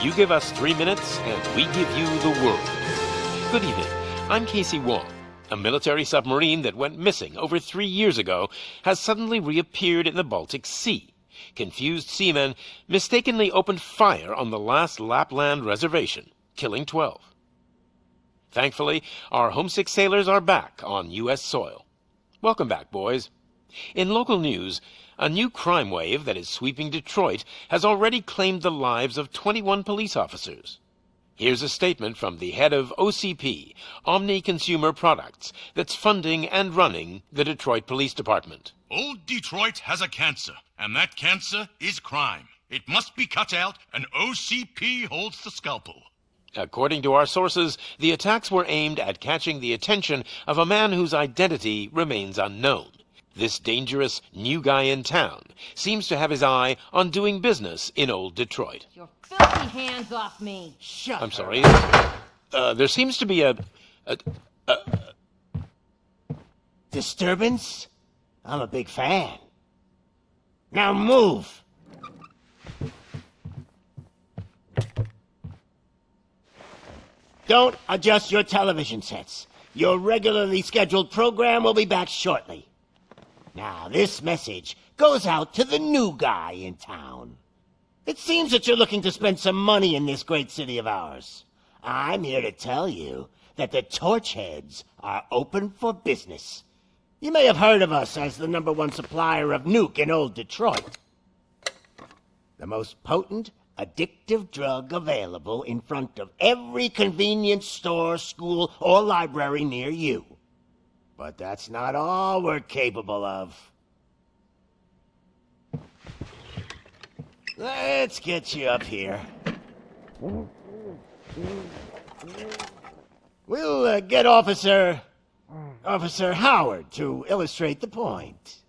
You give us 3 minutes, and we give you the world. Good evening. I'm Casey Wong. A military submarine that went missing over 3 years ago has suddenly reappeared in the Baltic Sea. Confused seamen mistakenly opened fire on the last Lapland reservation, killing 12. Thankfully, our homesick sailors are back on U.S. soil. Welcome back, boys. In local news, a new crime wave that is sweeping Detroit has already claimed the lives of 21 police officers. Here's a statement from the head of OCP, Omni Consumer Products, that's funding and running the Detroit Police Department. Old Detroit has a cancer, and that cancer is crime. It must be cut out, and OCP holds the scalpel. According to our sources, the attacks were aimed at catching the attention of a man whose identity remains unknown. This dangerous new guy in town seems to have his eye on doing business in old Detroit. Your filthy hands off me! Shut I'm sorry. There seems to be a disturbance? I'm a big fan. Now move! Don't adjust your television sets. Your regularly scheduled program will be back shortly. Now, this message goes out to the new guy in town. It seems that you're looking to spend some money in this great city of ours. I'm here to tell you that the Torchheads are open for business. You may have heard of us as the #1 supplier of nuke in old Detroit. The most potent, addictive drug available in front of every convenience store, school, or library near you. But that's not all we're capable of. Let's get you up here. We'll get Officer Howard to illustrate the point.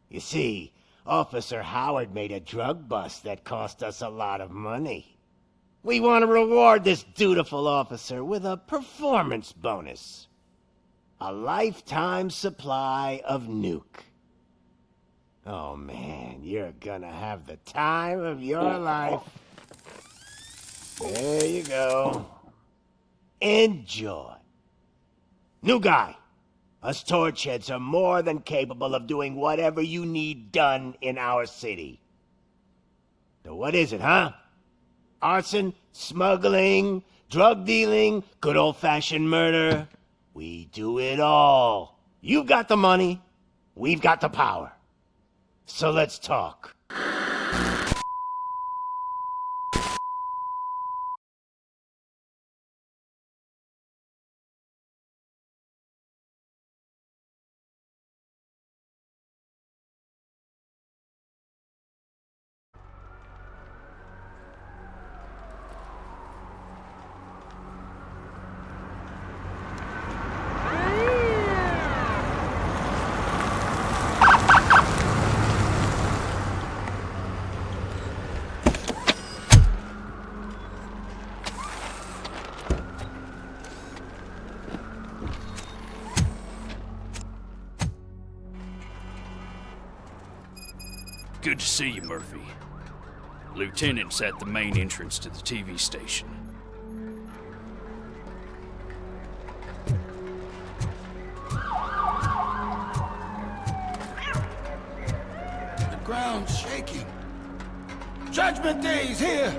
You see, Officer Howard made a drug bust that cost us a lot of money. We want to reward this dutiful officer with a performance bonus. A lifetime supply of nuke. Oh man, you're gonna have the time of your life. There you go. Enjoy. New guy. Us Torchheads are more than capable of doing whatever you need done in our city. So what is it, huh? Arson, smuggling, drug dealing, good old-fashioned murder. We do it all. You've got the money, we've got the power. So let's talk. Good to see you, Murphy. Lieutenant's at the main entrance to the TV station. The ground's shaking. Judgment Day's here!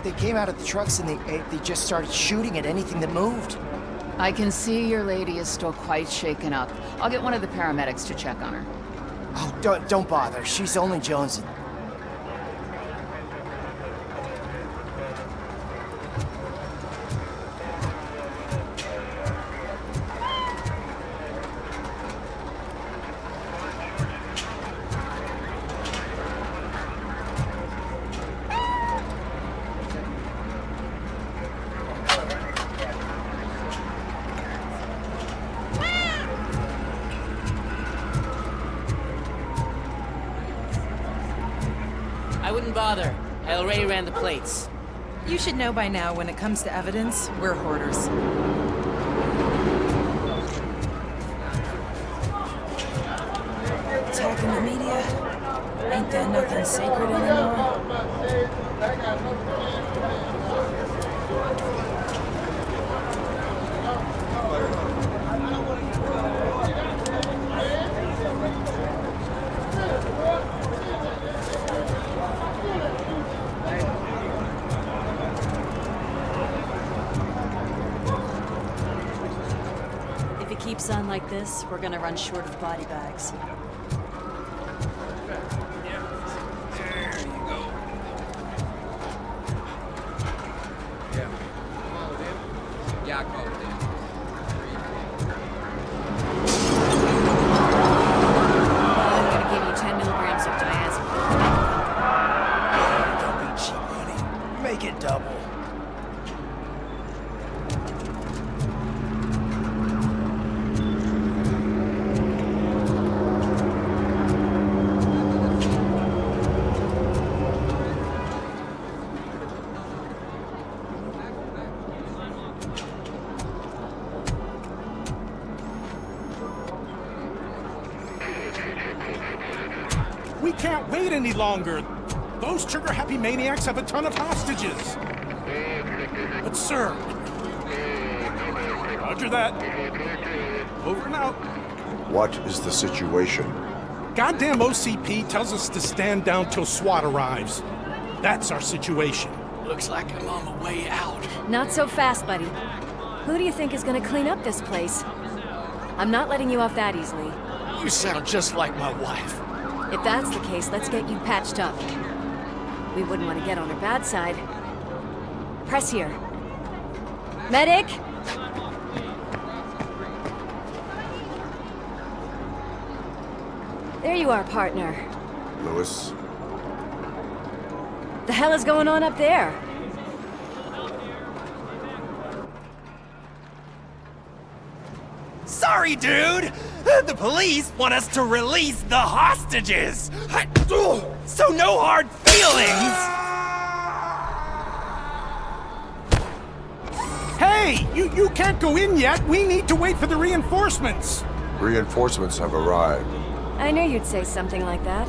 They came out of the trucks and they just started shooting at anything that moved. I can see your lady is still quite shaken up. I'll get one of the paramedics to check on her. Oh, don't bother. She's only jonesing. I wouldn't bother. I already ran the plates. You should know by now, when it comes to evidence, we're hoarders. Attacking the media? Ain't that nothing sacred anymore? If it keeps on like this, we're gonna run short of body bags. I'm gonna give you 10 milligrams of diazepam. Don't be cheap, honey. Make it double. We can't wait any longer. Those trigger-happy maniacs have a ton of hostages. But sir... Roger that. Over and out. What is the situation? Goddamn OCP tells us to stand down till SWAT arrives. That's our situation. Looks like I'm on my way out. Not so fast, buddy. Who do you think is gonna clean up this place? I'm not letting you off that easily. You sound just like my wife. If that's the case, let's get you patched up. We wouldn't want to get on her bad side. Press here. Medic! There you are, partner. Lewis? The hell is going on up there? Sorry, dude! The police want us to release the hostages! So no hard feelings! Hey! You can't go in yet! We need to wait for the reinforcements! Reinforcements have arrived. I knew you'd say something like that.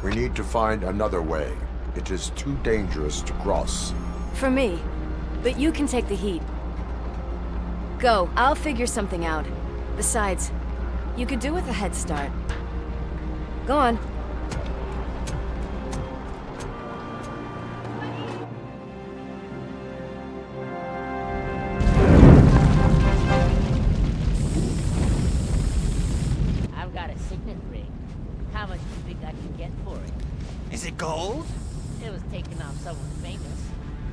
We need to find another way. It is too dangerous to cross. For me. But you can take the heat. Go, I'll figure something out. Besides, you could do with a head start. Go on. I've got a signet ring. How much do you think I can get for it? Is it gold? It was taken off someone famous.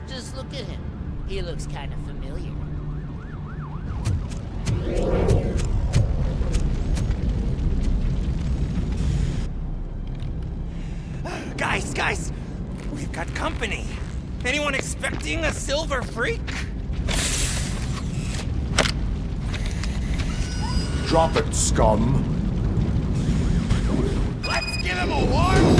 Just look at him. He looks kind of familiar. Guys! We've got company. Anyone expecting a silver freak? Drop it, scum. Let's give him a warm welcome!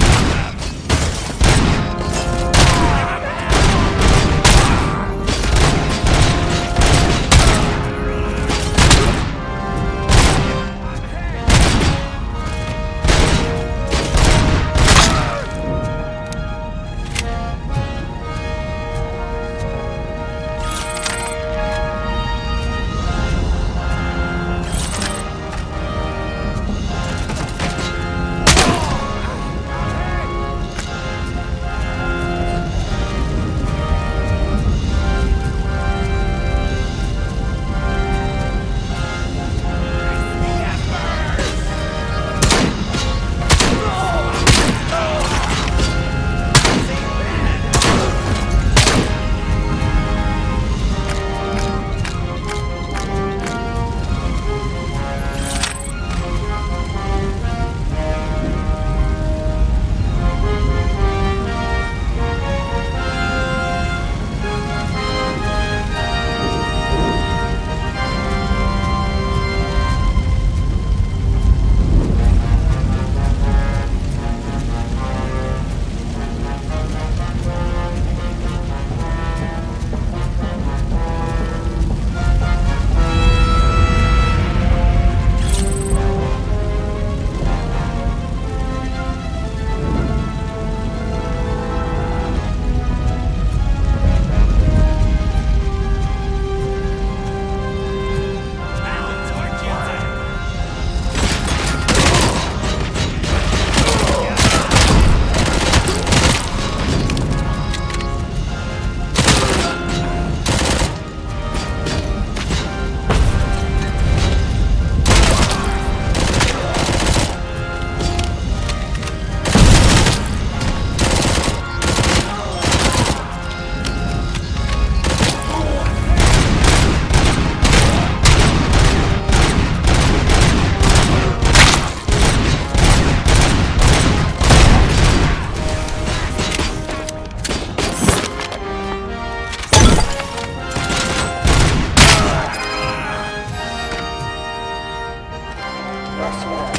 personnel,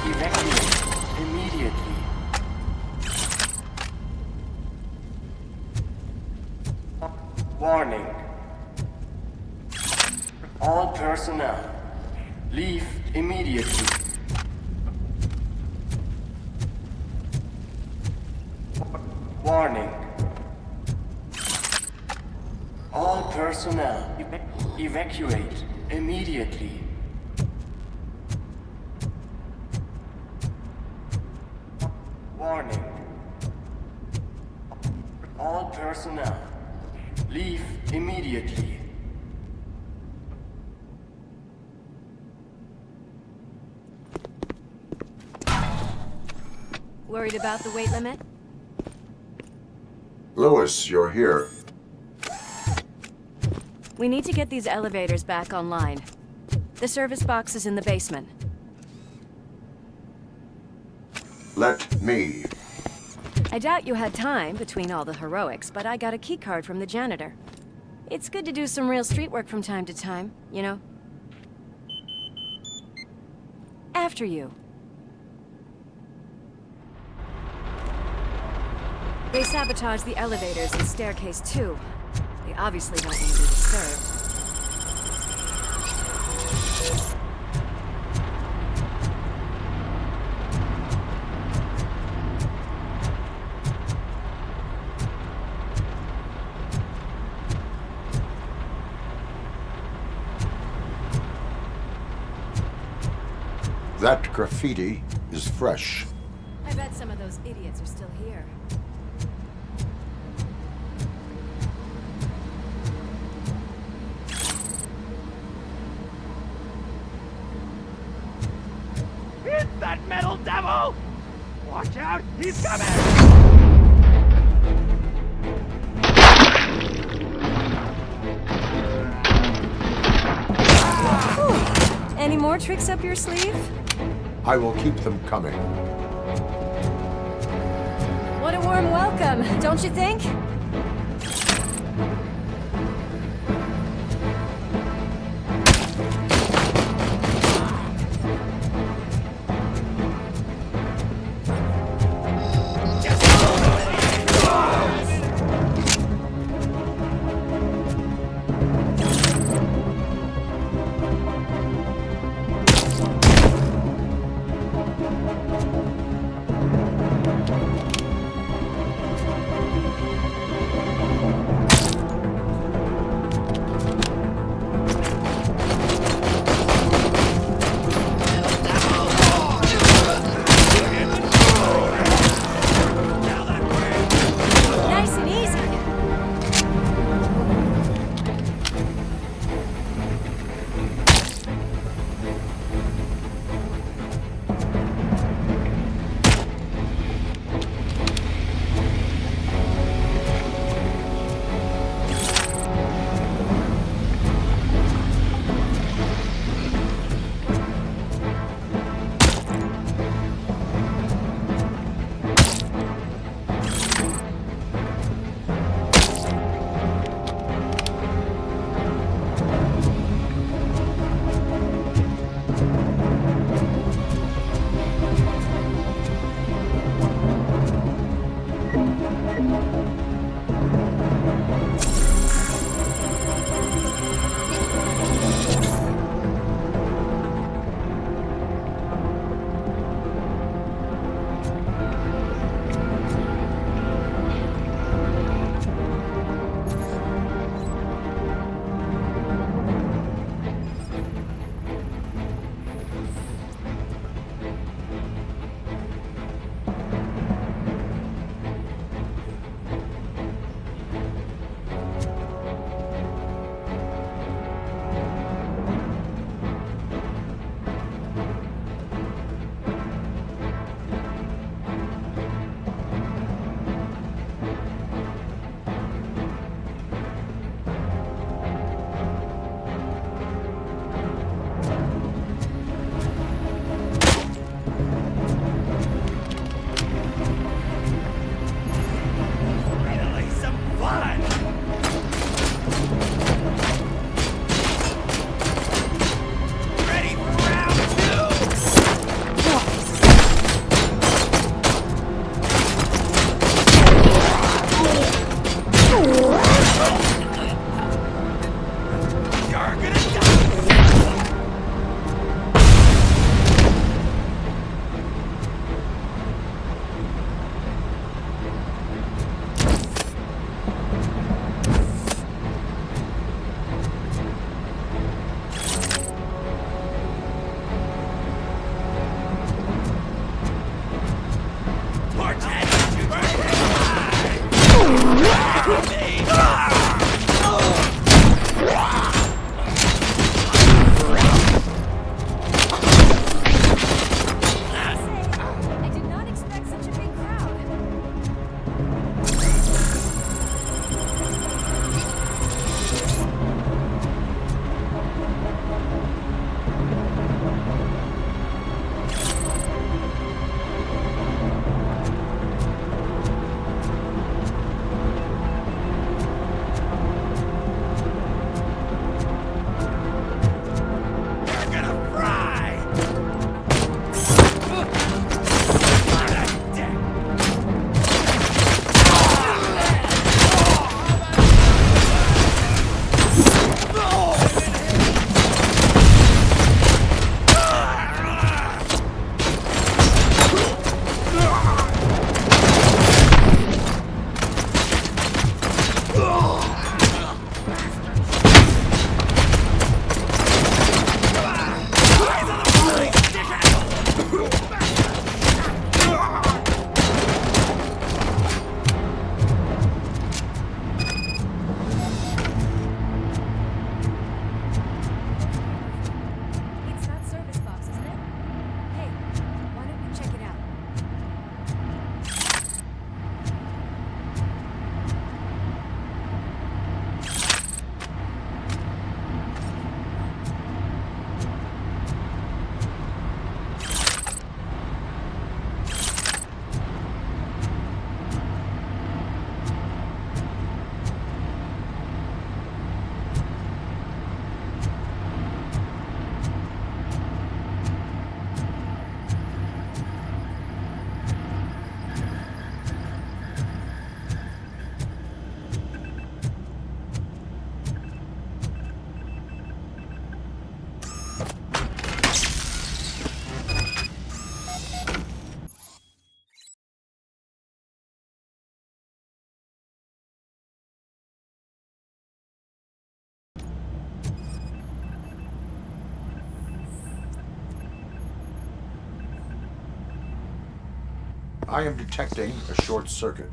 evacuate immediately. Warning. All personnel, leave immediately. Warning. All personnel, evacuate immediately. Warning. All personnel, leave immediately. Worried about the weight limit? Lewis, you're here. We need to get these elevators back online. The service box is in the basement. Let me. I doubt you had time between all the heroics, but I got a keycard from the janitor. It's good to do some real street work from time to time, you know? After you. They sabotaged the elevators and staircase too. They obviously don't want to be disturbed. That graffiti is fresh. I bet some of those idiots are still here. It's that metal devil! Watch out, he's coming! Any more tricks up your sleeve? I will keep them coming. What a warm welcome, don't you think? I am detecting a short circuit.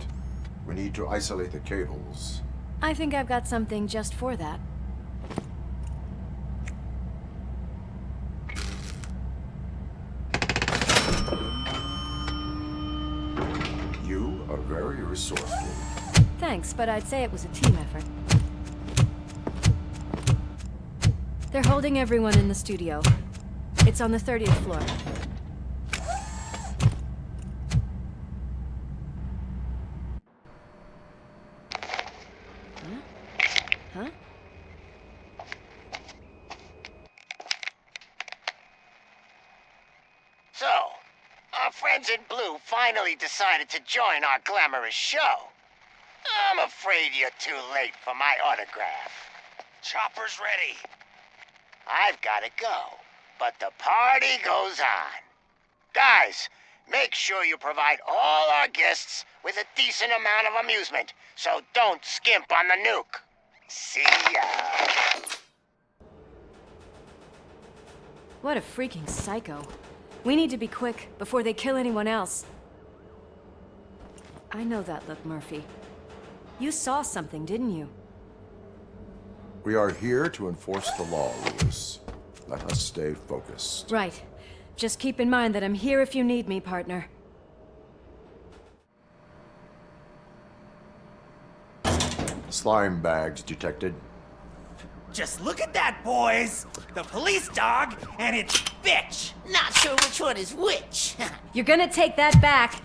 We need to isolate the cables. I think I've got something just for that. You are very resourceful. Thanks, but I'd say it was a team effort. They're holding everyone in the studio. It's on the 30th floor. Huh? So, our friends in blue finally decided to join our glamorous show. I'm afraid you're too late for my autograph. Chopper's ready. I've got to go, but the party goes on. Guys, make sure you provide all our guests with a decent amount of amusement, so don't skimp on the nuke. See ya. What a freaking psycho. We need to be quick before they kill anyone else. I know that look, Murphy. You saw something, didn't you? We are here to enforce the law, Lewis. Let us stay focused. Right. Just keep in mind that I'm here if you need me, partner. Slime bags detected. Just look at that, boys! The police dog and its bitch! Not sure which one is which. You're gonna take that back.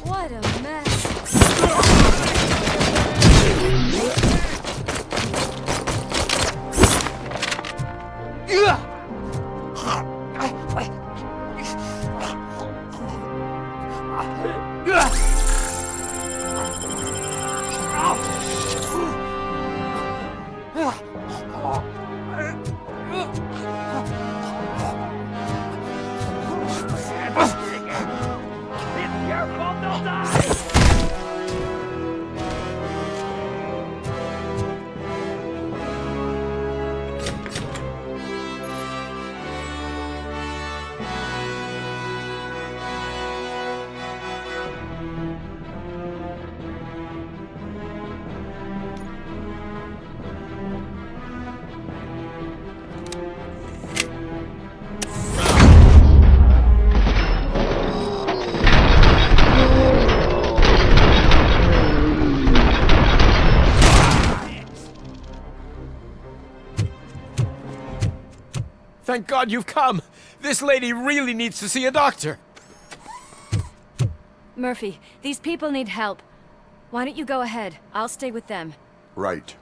What a mess. Thank God you've come. This lady really needs to see a doctor. Murphy, these people need help. Why don't you go ahead? I'll stay with them. Right.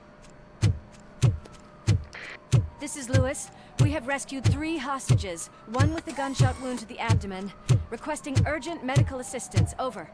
This is Lewis. We have rescued 3 hostages, one with a gunshot wound to the abdomen. Requesting urgent medical assistance. Over.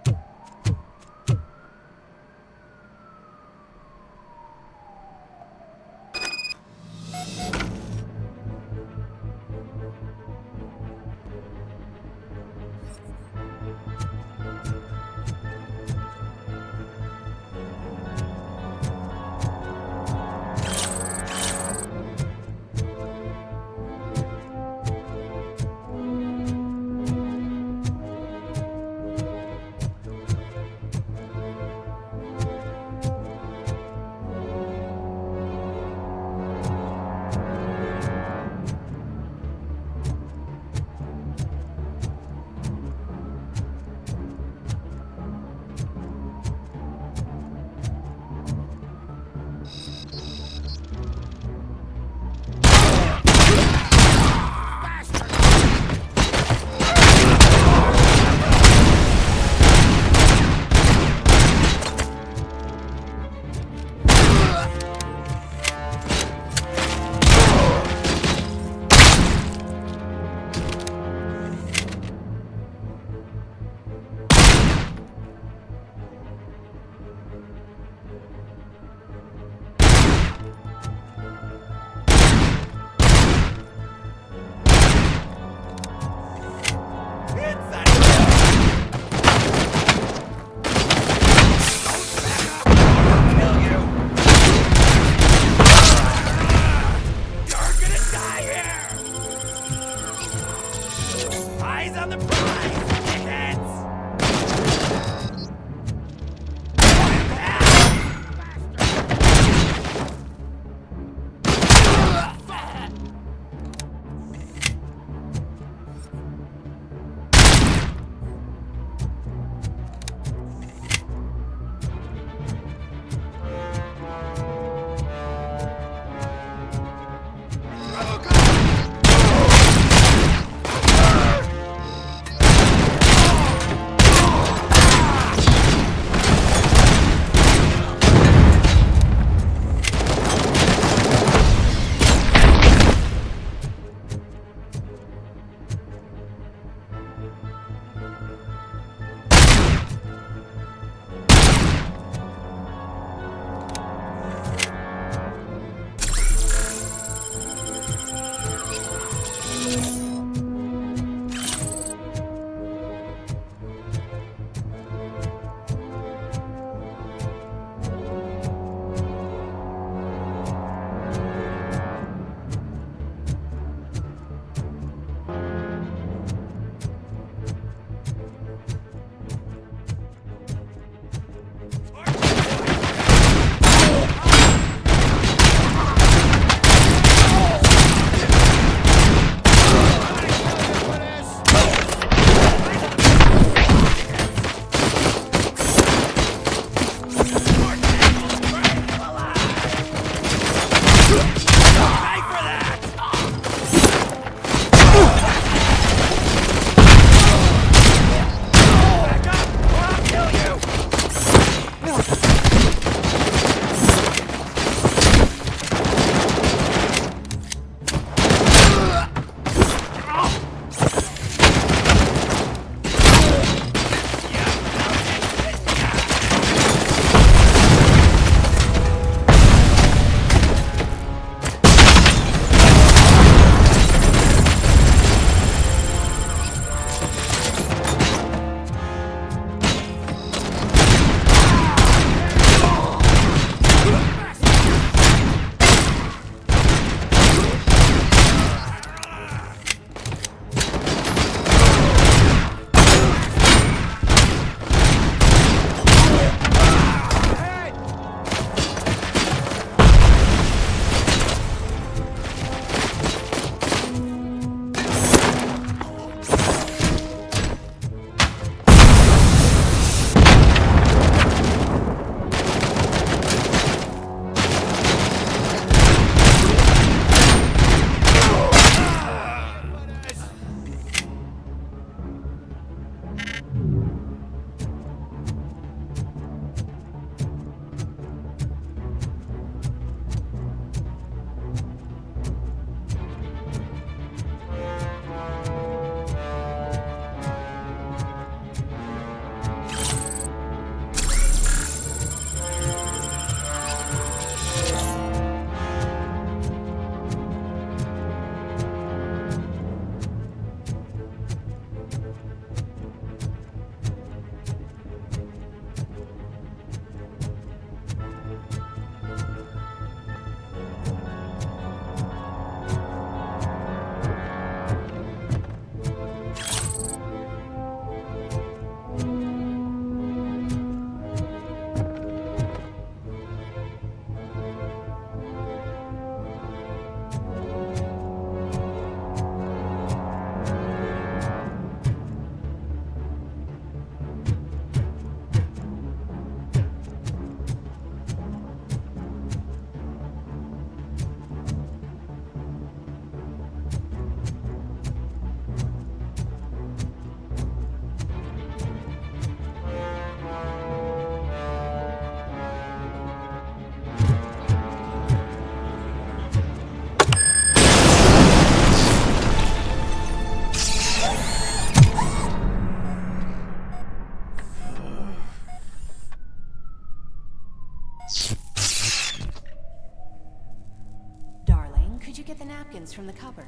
biscuits from the cupboard.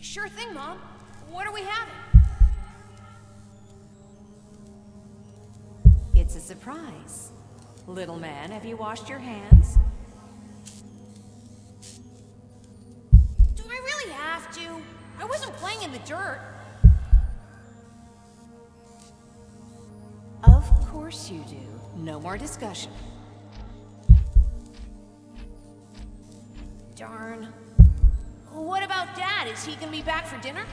Sure thing, Mom. What are we having? It's a surprise. Little man, have you washed your hands? Do I really have to? I wasn't playing in the dirt. Of course you do. No more discussion. Darn. What about Dad? Is he gonna be back for dinner?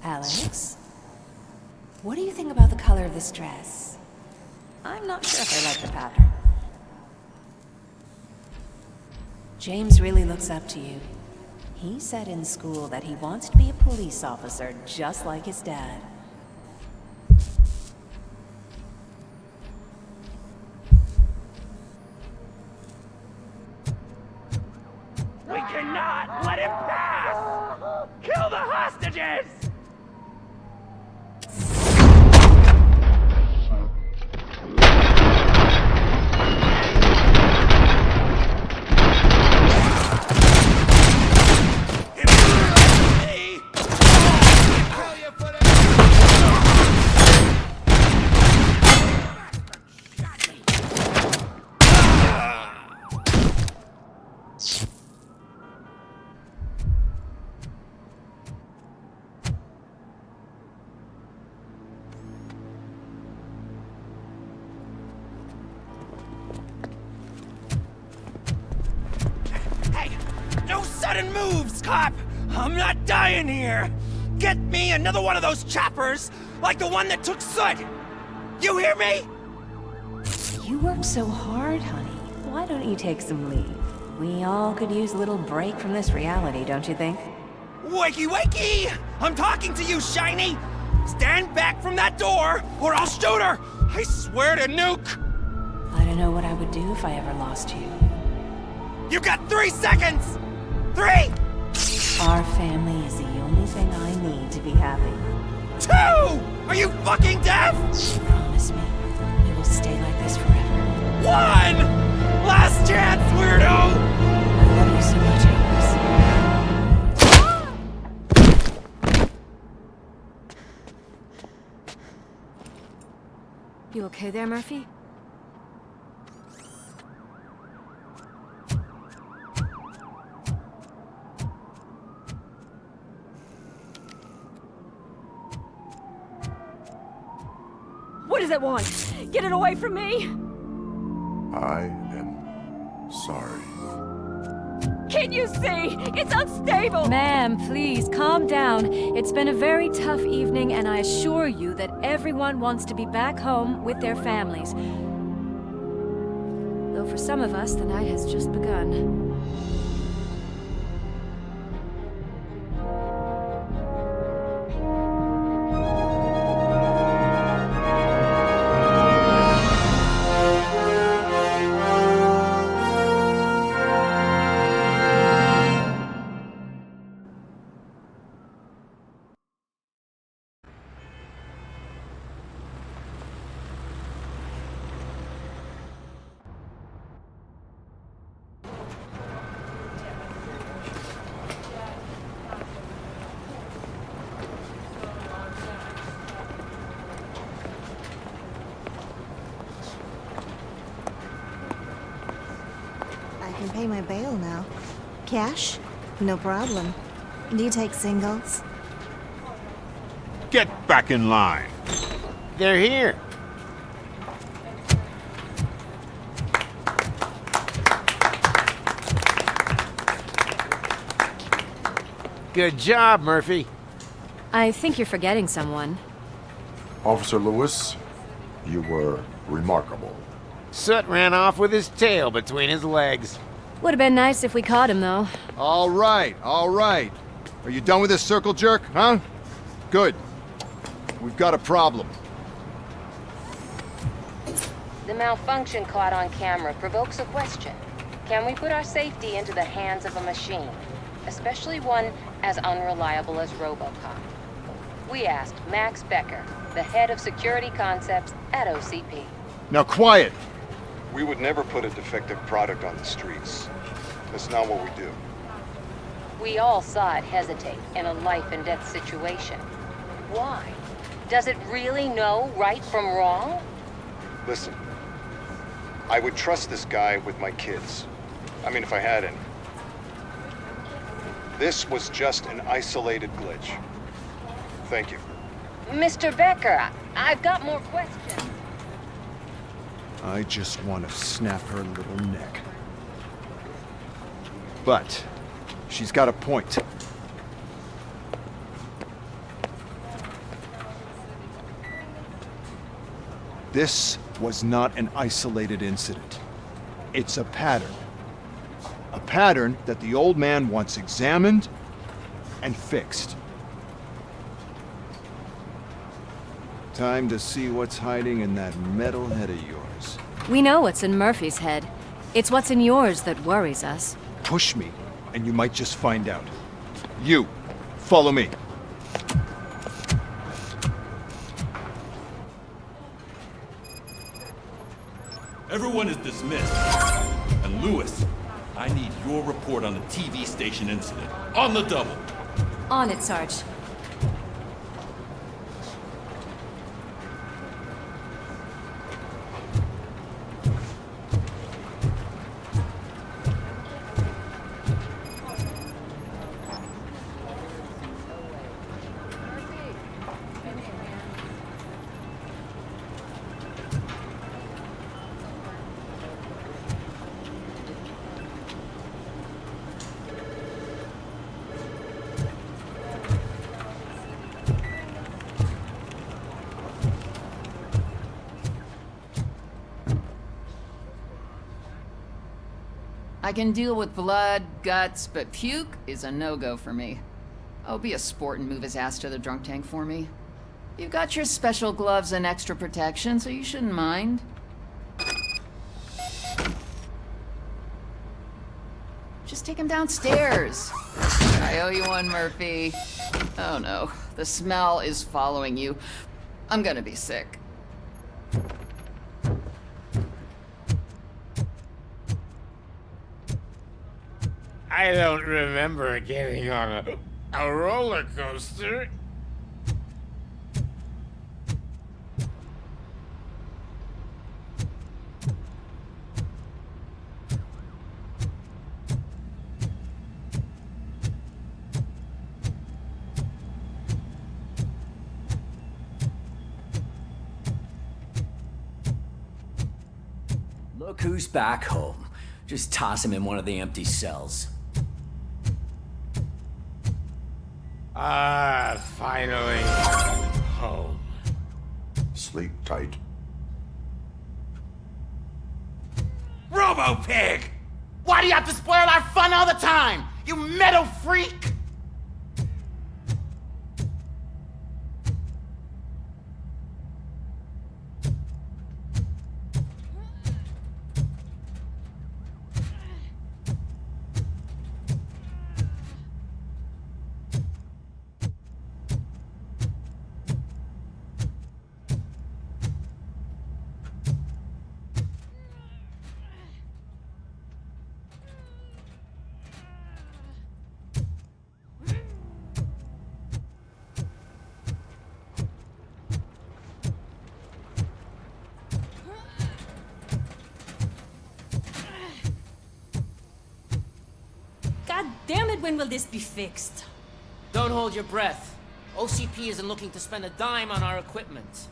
Alex? What do you think about the color of this dress? I'm not sure if I like the pattern. James really looks up to you. He said in school that he wants to be a police officer just like his dad. We cannot let him pass! Kill the hostages! Sudden moves, cop! I'm not dying here! Get me another one of those choppers, like the one that took Soot! You hear me? You work so hard, honey. Why don't you take some leave? We all could use a little break from this reality, don't you think? Wakey, wakey! I'm talking to you, Shiny! Stand back from that door, or I'll shoot her! I swear to nuke! I don't know what I would do if I ever lost you. You got 3 seconds! 3! Our family is the only thing I need to be happy. 2! Are you fucking deaf? Promise me, we will stay like this forever. 1! Last chance, weirdo! I love you so much, Amos. You okay there, Murphy? What does it want? Get it away from me! I am sorry. Can't you see? It's unstable! Ma'am, please, calm down. It's been a very tough evening, and I assure you that everyone wants to be back home with their families. Though for some of us, the night has just begun. I can pay my bail now. Cash? No problem. Do you take singles? Get back in line. They're here. Good job, Murphy. I think you're forgetting someone. Officer Lewis, you were remarkable. Soot ran off with his tail between his legs. Would have been nice if we caught him, though. All right, all right. Are you done with this circle jerk, huh? Good. We've got a problem. The malfunction caught on camera provokes a question. Can we put our safety into the hands of a machine, especially one as unreliable as RoboCop? We asked Max Becker, the head of security concepts at OCP. Now quiet! We would never put a defective product on the streets. That's not what we do. We all saw it hesitate in a life-and-death situation. Why? Does it really know right from wrong? Listen, I would trust this guy with my kids. I mean, if I had any. This was just an isolated glitch. Thank you. Mr. Becker, I've got more questions. I just want to snap her little neck. But she's got a point. This was not an isolated incident. It's a pattern. A pattern that the old man wants examined and fixed. Time to see what's hiding in that metal head of yours. We know what's in Murphy's head. It's what's in yours that worries us. Push me, and you might just find out. You, follow me. Everyone is dismissed. And Lewis, I need your report on the TV station incident. On the double. On it, Sarge. I can deal with blood, guts, but puke is a no-go for me. Oh, be a sport and move his ass to the drunk tank for me. You got your special gloves and extra protection, so you shouldn't mind. Just take him downstairs. I owe you one, Murphy. Oh no, the smell is following you. I'm gonna be sick. I don't remember getting on a roller coaster. Look who's back home. Just toss him in one of the empty cells. Finally. Home. Sleep tight. Robo-Pig! Why do you have to spoil our fun all the time? You metal freak! God damn it, when will this be fixed? Don't hold your breath. OCP isn't looking to spend a dime on our equipment.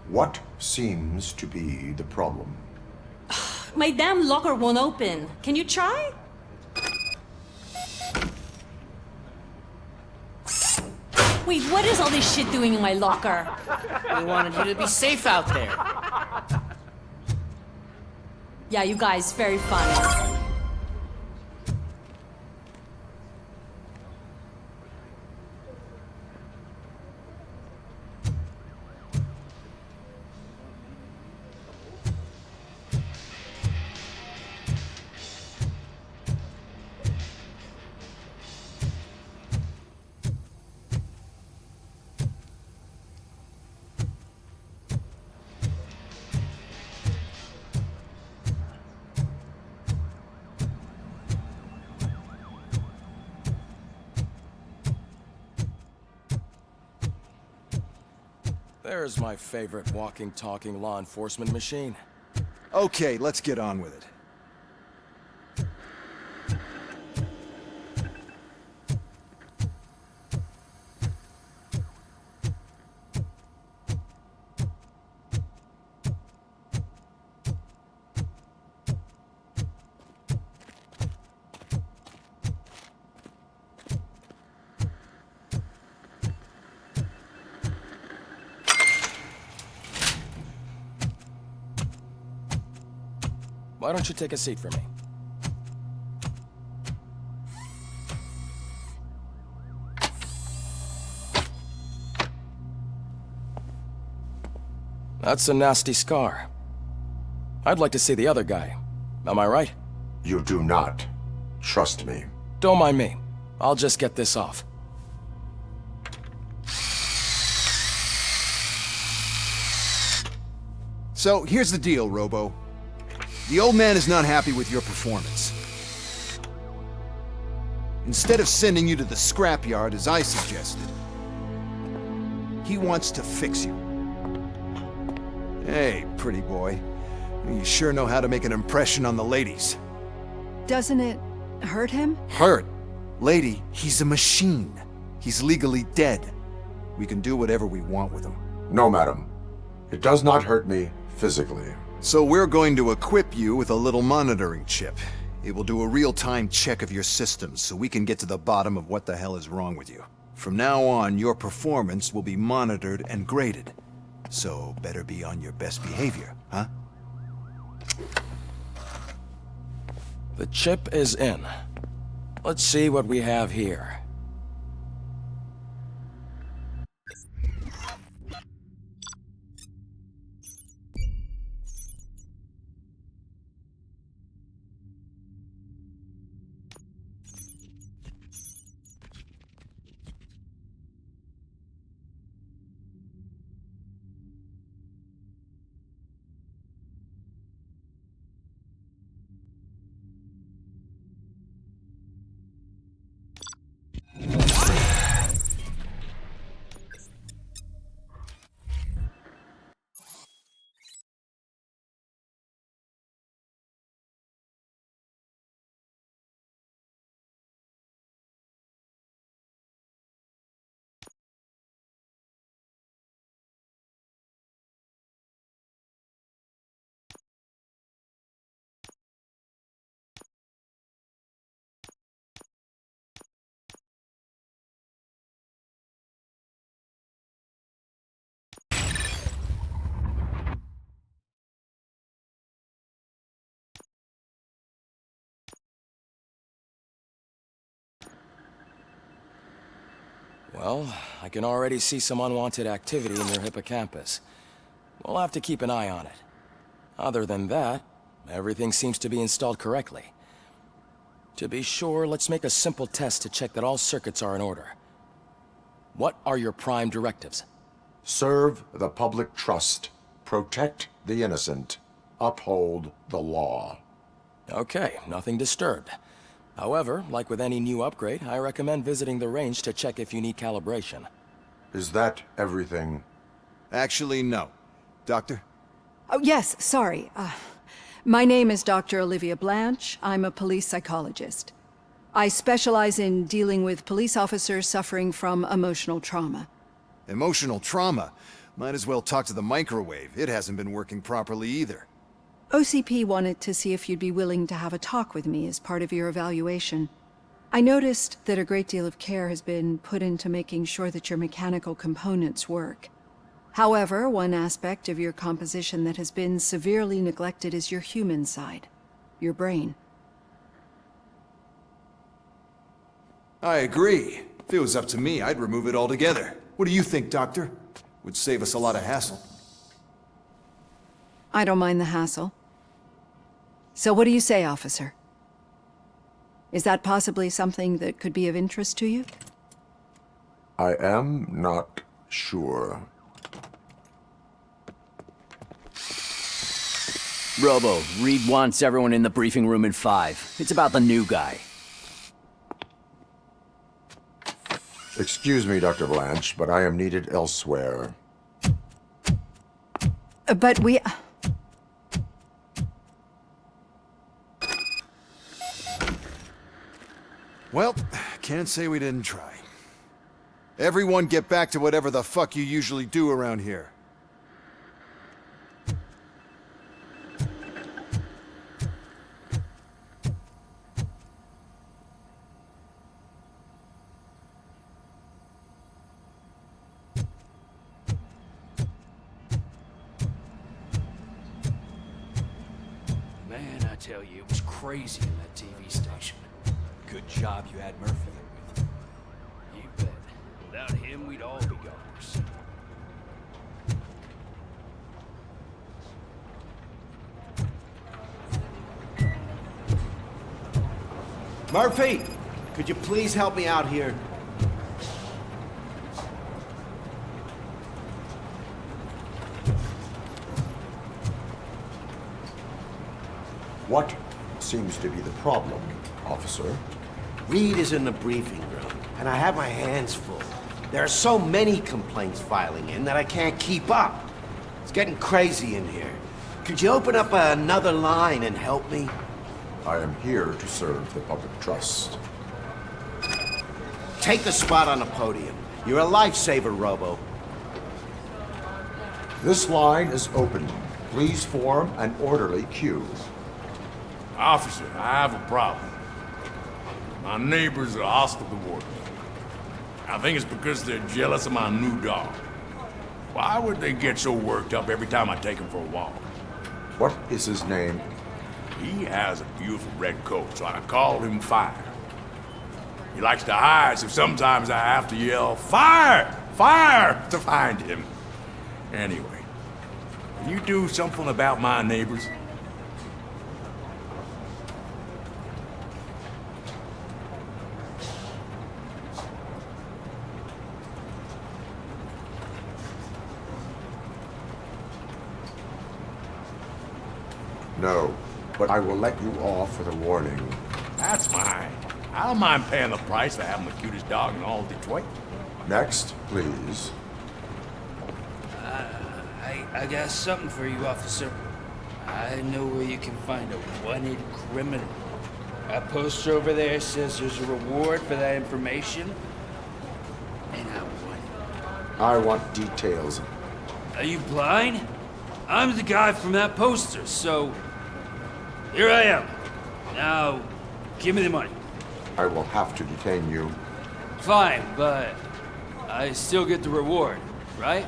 What seems to be the problem? My damn locker won't open. Can you try? Wait, what is all this shit doing in my locker? We wanted you to be safe out there. Yeah, you guys, very funny. There's my favorite walking, talking law enforcement machine. Okay, let's get on with it. Why don't you take a seat for me? That's a nasty scar. I'd like to see the other guy. Am I right? You do not. Trust me. Don't mind me. I'll just get this off. So, here's the deal, Robo. The old man is not happy with your performance. Instead of sending you to the scrapyard as I suggested, he wants to fix you. Hey, pretty boy. You sure know how to make an impression on the ladies. Doesn't it hurt him? Hurt? Lady, he's a machine. He's legally dead. We can do whatever we want with him. No, madam. It does not hurt me physically. So we're going to equip you with a little monitoring chip. It will do a real-time check of your systems so we can get to the bottom of what the hell is wrong with you. From now on, your performance will be monitored and graded. So better be on your best behavior, huh? The chip is in. Let's see what we have here. Well, I can already see some unwanted activity in your hippocampus. We'll have to keep an eye on it. Other than that, everything seems to be installed correctly. To be sure, let's make a simple test to check that all circuits are in order. What are your prime directives? Serve the public trust. Protect the innocent. Uphold the law. Okay, nothing disturbed. However, like with any new upgrade, I recommend visiting the range to check if you need calibration. Is that everything? Actually, no. Doctor? Oh, yes, sorry. My name is Dr. Olivia Blanche. I'm a police psychologist. I specialize in dealing with police officers suffering from emotional trauma. Emotional trauma? Might as well talk to the microwave. It hasn't been working properly either. OCP wanted to see if you'd be willing to have a talk with me as part of your evaluation. I noticed that a great deal of care has been put into making sure that your mechanical components work. However, one aspect of your composition that has been severely neglected is your human side, your brain. I agree. If it was up to me, I'd remove it altogether. What do you think, Doctor? Would save us a lot of hassle. I don't mind the hassle. So what do you say, officer? Is that possibly something that could be of interest to you? I am not sure. Robo, Reed wants everyone in the briefing room in 5. It's about the new guy. Excuse me, Dr. Blanche, but I am needed elsewhere. But we... Well, can't say we didn't try. Everyone get back to whatever the fuck you usually do around here. Man, I tell you, it was crazy in that TV station. Good job you had Murphy there with you. You bet. Without him, we'd all be goners. Murphy, could you please help me out here? What seems to be the problem, officer? Reed is in the briefing room, and I have my hands full. There are so many complaints filing in that I can't keep up. It's getting crazy in here. Could you open up another line and help me? I am here to serve the public trust. Take the spot on the podium. You're a lifesaver, Robo. This line is open. Please form an orderly queue. Officer, I have a problem. My neighbors are hostile towards me. I think it's because they're jealous of my new dog. Why would they get so worked up every time I take him for a walk? What is his name? He has a beautiful red coat, so I call him Fire. He likes to hide, so sometimes I have to yell, "Fire! Fire!" to find him. Anyway, can you do something about my neighbors? No, but I will let you off with a warning. That's fine. I don't mind paying the price for having the cutest dog in all of Detroit. Next, please. I got something for you, officer. I know where you can find a wanted criminal. That poster over there says there's a reward for that information. And I want details. Are you blind? I'm the guy from that poster, so... Here I am. Now, give me the money. I will have to detain you. Fine, but I still get the reward, right?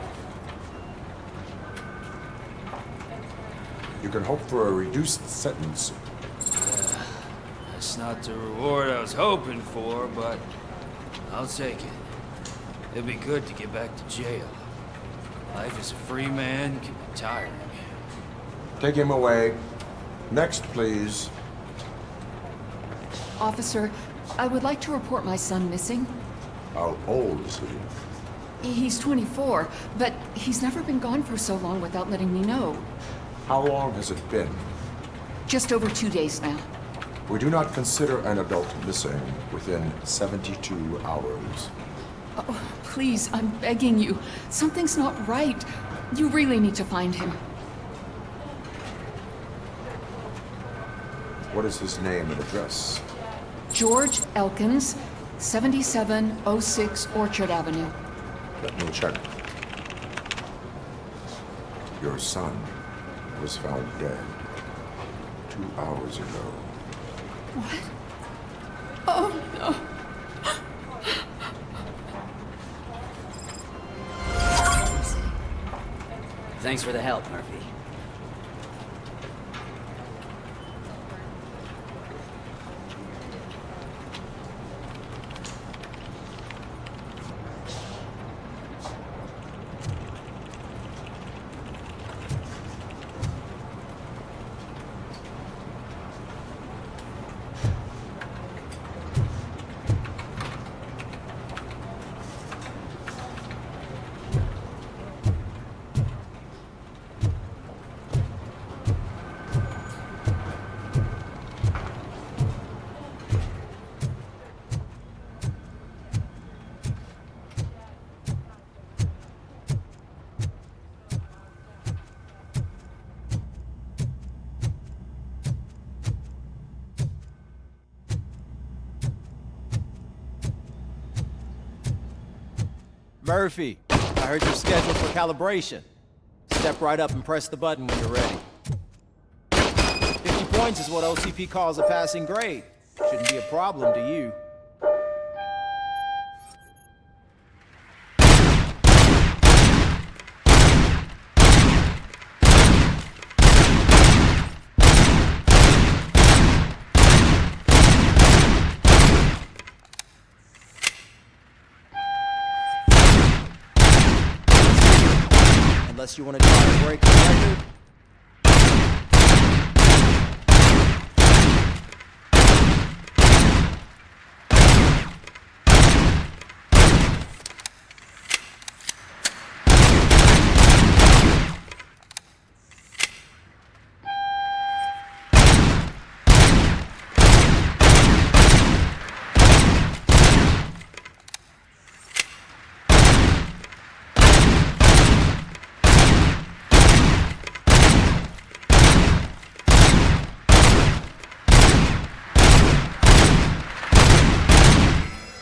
You can hope for a reduced sentence. That's not the reward I was hoping for, but I'll take it. It'd be good to get back to jail. Life as a free man can be tiring. Take him away. Next, please. Officer, I would like to report my son missing. How old is he? He's 24, but he's never been gone for so long without letting me know. How long has it been? Just over 2 days now. We do not consider an adult missing within 72 hours. Oh, please, I'm begging you. Something's not right. You really need to find him. What is his name and address? George Elkins, 7706 Orchard Avenue. Let me check. Your son was found dead. 2 hours ago. What? Oh, no. Thanks for the help, Murphy. Murphy, I heard you're scheduled for calibration. Step right up and press the button when you're ready. 50 points is what OCP calls a passing grade. Shouldn't be a problem to you. Unless you want to try to break the record.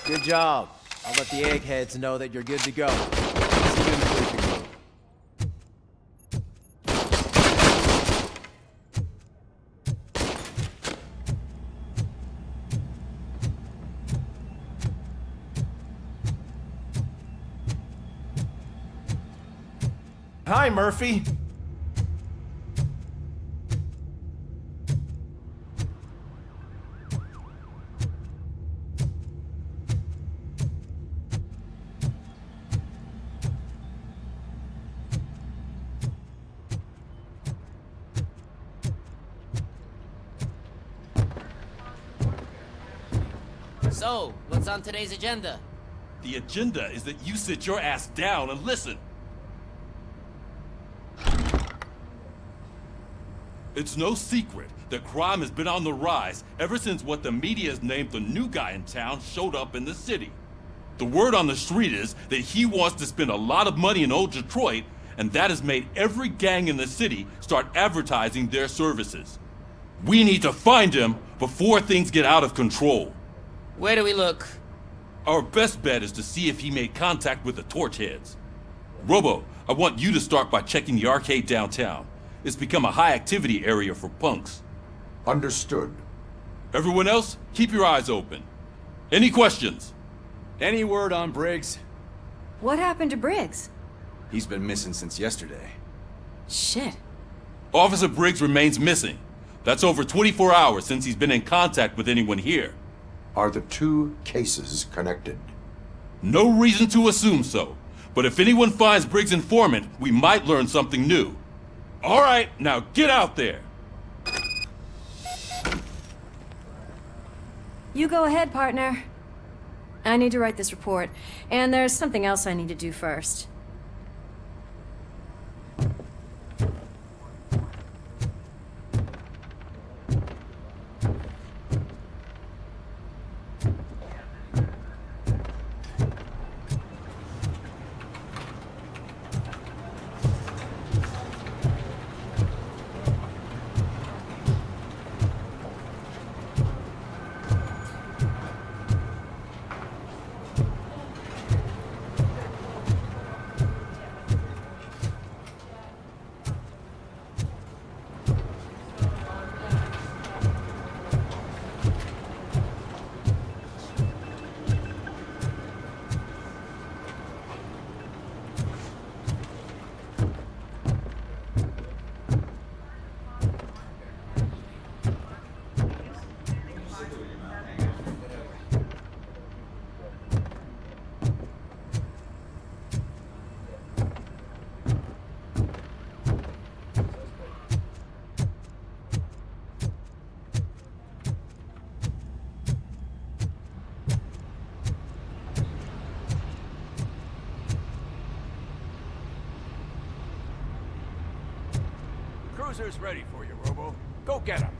Good job. I'll let the eggheads know that you're good to go. See you in the briefing room. Hi, Murphy. So, what's on today's agenda? The agenda is that you sit your ass down and listen. It's no secret that crime has been on the rise ever since what the media has named the new guy in town showed up in the city. The word on the street is that he wants to spend a lot of money in old Detroit, and that has made every gang in the city start advertising their services. We need to find him before things get out of control. Where do we look? Our best bet is to see if he made contact with the Torchheads. Robo, I want you to start by checking the arcade downtown. It's become a high-activity area for punks. Understood. Everyone else, keep your eyes open. Any questions? Any word on Briggs? What happened to Briggs? He's been missing since yesterday. Shit. Officer Briggs remains missing. That's over 24 hours since he's been in contact with anyone here. Are the two cases connected? No reason to assume so. But if anyone finds Briggs' informant, we might learn something new. All right, now get out there. You go ahead, partner. I need to write this report, and there's something else I need to do first. officer's ready for you, Robo. Go get him.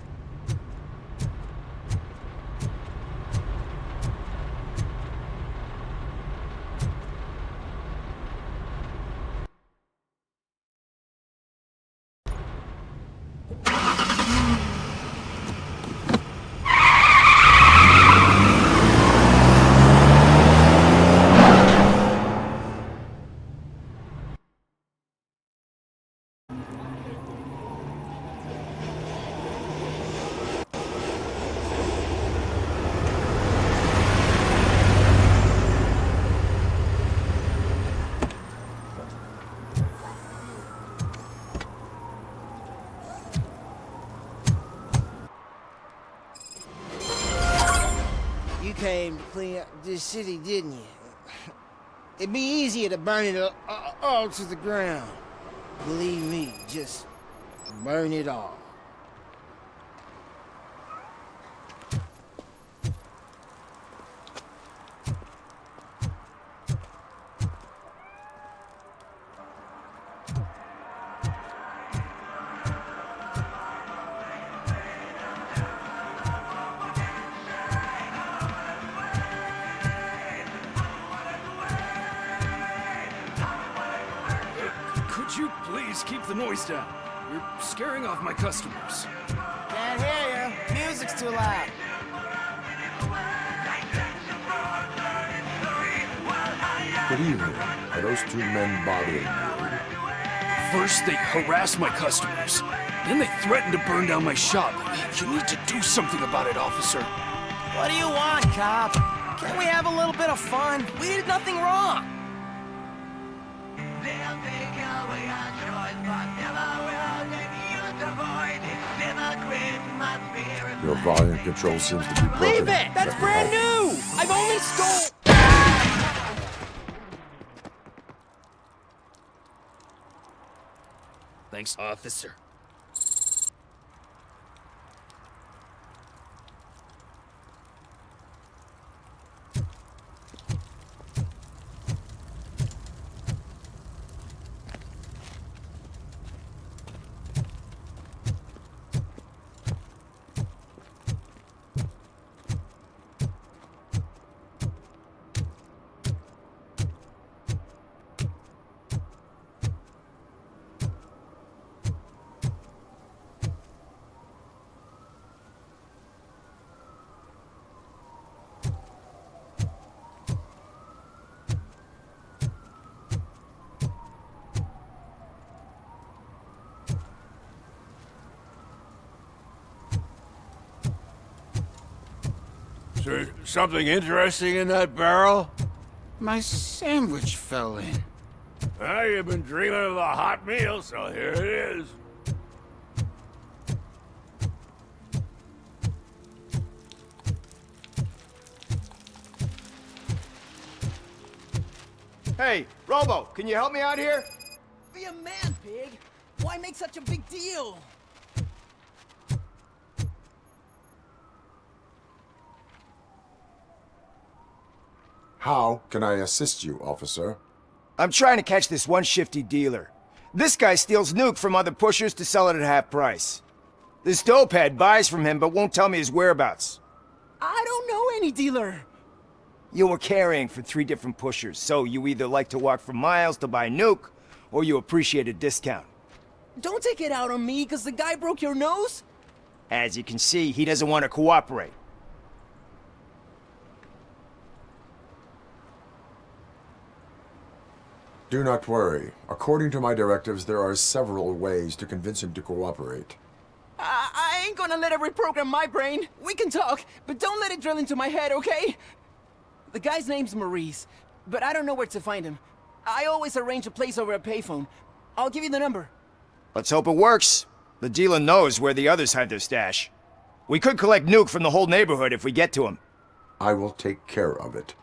You came to clean up this city, didn't you? It'd be easier to burn it all to the ground. Believe me, just burn it all. Could you please keep the noise down? You're scaring off my customers. Can't hear you. Music's too loud. Good evening. Are those two men bothering you? First, they harass my customers. Then they threaten to burn down my shop. You need to do something about it, officer. What do you want, cop? Can't we have a little bit of fun? We did nothing wrong. Your volume control seems to be broken. Leave it! That's brand new! I've only stole... Thanks, officer. Is there something interesting in that barrel? My sandwich fell in. Well, you've been dreaming of a hot meal, so here it is. Hey, Robo, can you help me out here? Be a man, pig. Why make such a big deal? How can I assist you, officer? I'm trying to catch this one shifty dealer. This guy steals nuke from other pushers to sell it at half price. This dopehead buys from him but won't tell me his whereabouts. I don't know any dealer. You were carrying for 3 different pushers, so you either like to walk for miles to buy nuke, or you appreciate a discount. Don't take it out on me, because the guy broke your nose? As you can see, he doesn't want to cooperate. Do not worry. According to my directives, there are several ways to convince him to cooperate. I ain't gonna let it reprogram my brain. We can talk, but don't let it drill into my head, okay? The guy's name's Maurice, but I don't know where to find him. I always arrange a place over a payphone. I'll give you the number. Let's hope it works. The dealer knows where the others hide their stash. We could collect nuke from the whole neighborhood if we get to him. I will take care of it.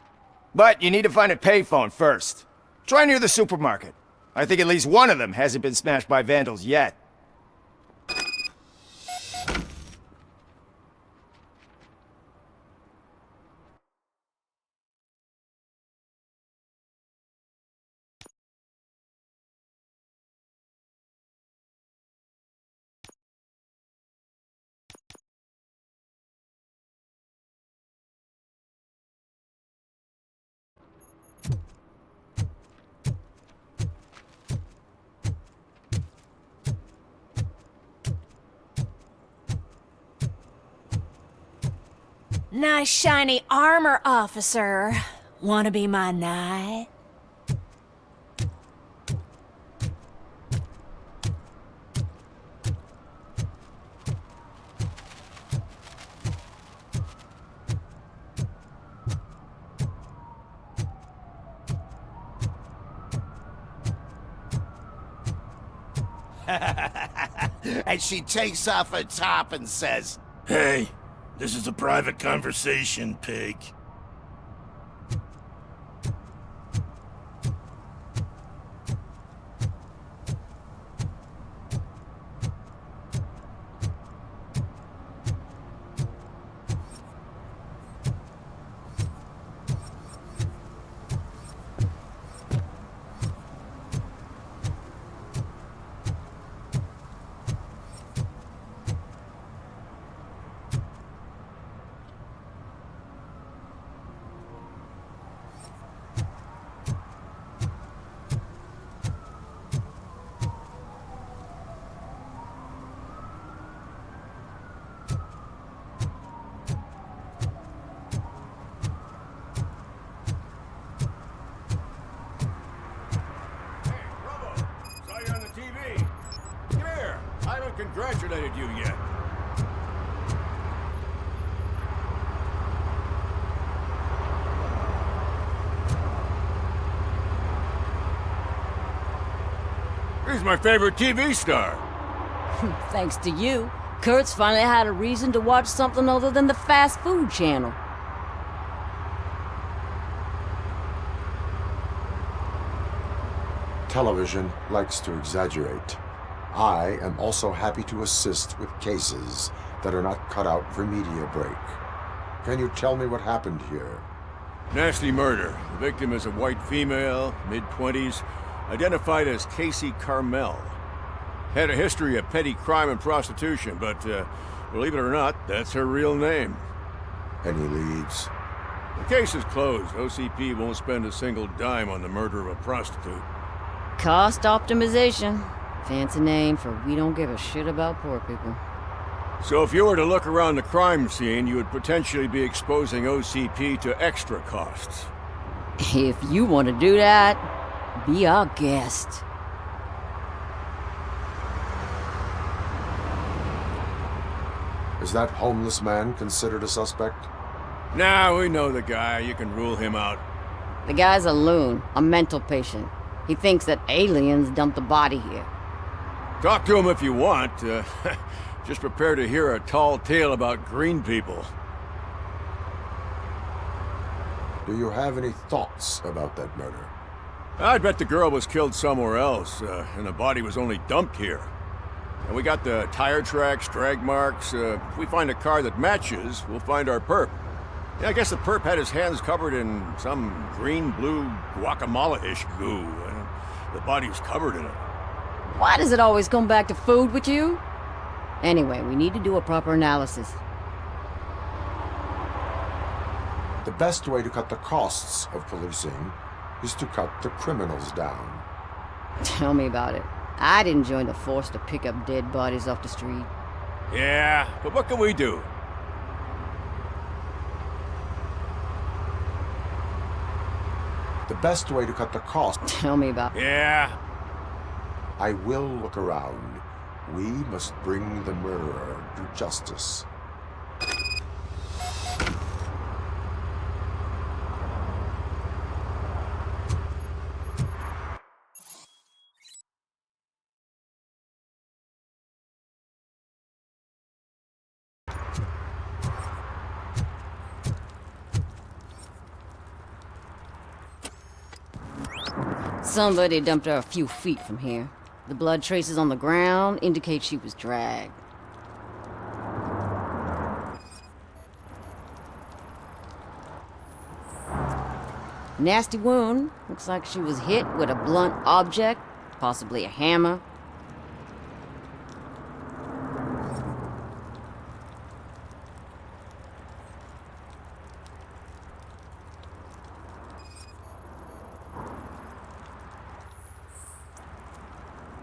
But you need to find a payphone first. Try near the supermarket. I think at least one of them hasn't been smashed by vandals yet. Nice shiny armor, officer. Wanna be my knight? And she takes off her top and says, Hey, this is a private conversation, pig. Congratulated you yet. He's my favorite TV star. Thanks to you, Kurt's finally had a reason to watch something other than the fast food channel. Television likes to exaggerate. I am also happy to assist with cases that are not cut out for media break. Can you tell me what happened here? Nasty murder. The victim is a white female, mid-20s, identified as Casey Carmel. Had a history of petty crime and prostitution, but believe it or not, that's her real name. Any leads? The case is closed. OCP won't spend a single dime on the murder of a prostitute. Cost optimization. Fancy name for we don't give a shit about poor people. So if you were to look around the crime scene, you would potentially be exposing OCP to extra costs. If you want to do that, be our guest. Is that homeless man considered a suspect? Nah, we know the guy. You can rule him out. The guy's a loon, a mental patient. He thinks that aliens dumped the body here. Talk to him if you want. Just prepare to hear a tall tale about green people. Do you have any thoughts about that murder? I'd bet the girl was killed somewhere else, and the body was only dumped here. And we got the tire tracks, drag marks. If we find a car that matches, we'll find our perp. Yeah, I guess the perp had his hands covered in some green-blue guacamole-ish goo. The body was covered in it. Why does it always come back to food with you? Anyway, we need to do a proper analysis. The best way to cut the costs of policing is to cut the criminals down. Tell me about it. I didn't join the force to pick up dead bodies off the street. Yeah, but what can we do? The best way to cut the cost... Tell me about it. Yeah. I will look around. We must bring the murderer to justice. Somebody dumped her a few feet from here. The blood traces on the ground indicate she was dragged. Nasty wound. Looks like she was hit with a blunt object, possibly a hammer.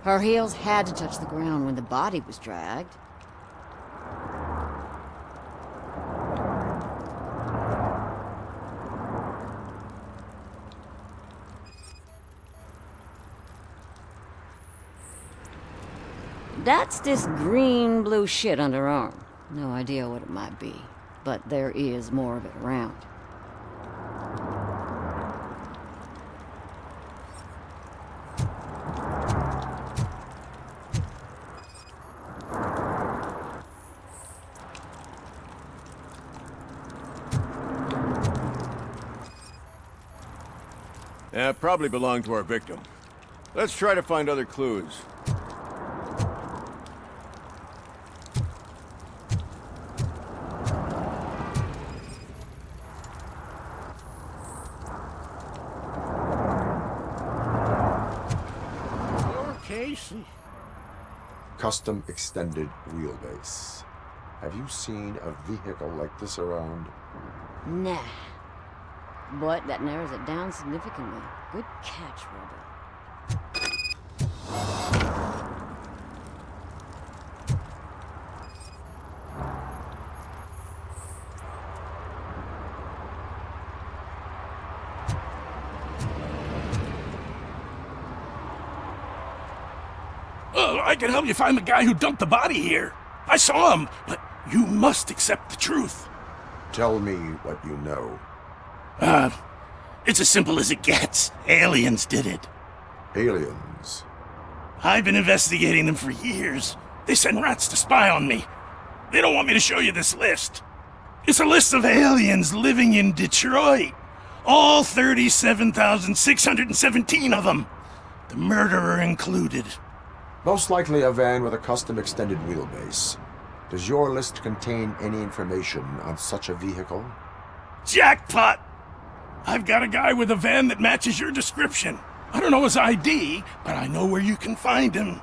Her heels had to touch the ground when the body was dragged. That's this green-blue shit under her arm. No idea what it might be, but there is more of it around. Probably belonged to our victim. Let's try to find other clues. Poor Casey. Custom extended wheelbase. Have you seen a vehicle like this around? Nah. But that narrows it down significantly. Good catch, Robo. Oh, I can help you find the guy who dumped the body here. I saw him, but you must accept the truth. Tell me what you know. It's as simple as it gets. Aliens did it. Aliens? I've been investigating them for years. They send rats to spy on me. They don't want me to show you this list. It's a list of aliens living in Detroit. All 37,617 of them. The murderer included. Most likely a van with a custom extended wheelbase. Does your list contain any information on such a vehicle? Jackpot! I've got a guy with a van that matches your description. I don't know his ID, but I know where you can find him.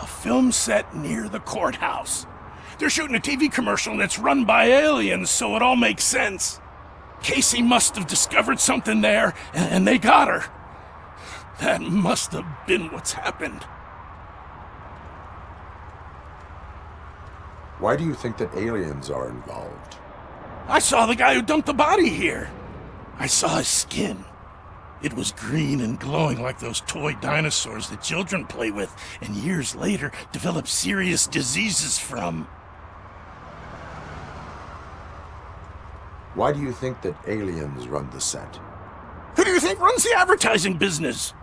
A film set near the courthouse. They're shooting a TV commercial and it's run by aliens, so it all makes sense. Casey must have discovered something there, and they got her. That must have been what's happened. Why do you think that aliens are involved? I saw the guy who dumped the body here. I saw his skin. It was green and glowing like those toy dinosaurs that children play with and years later develop serious diseases from. Why do you think that aliens run the set? Who do you think runs the advertising business?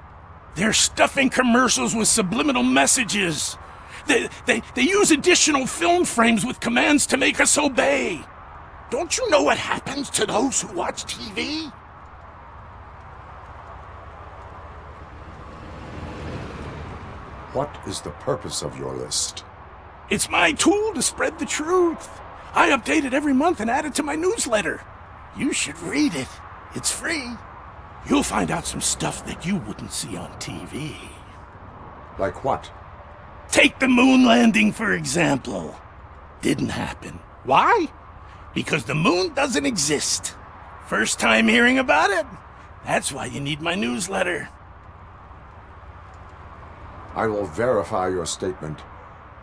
They're stuffing commercials with subliminal messages. They use additional film frames with commands to make us obey. Don't you know what happens to those who watch TV? What is the purpose of your list? It's my tool to spread the truth. I update it every month and add it to my newsletter. You should read it. It's free. You'll find out some stuff that you wouldn't see on TV. Like what? Take the moon landing, for example. Didn't happen. Why? Because the moon doesn't exist. First time hearing about it? That's why you need my newsletter. I will verify your statement.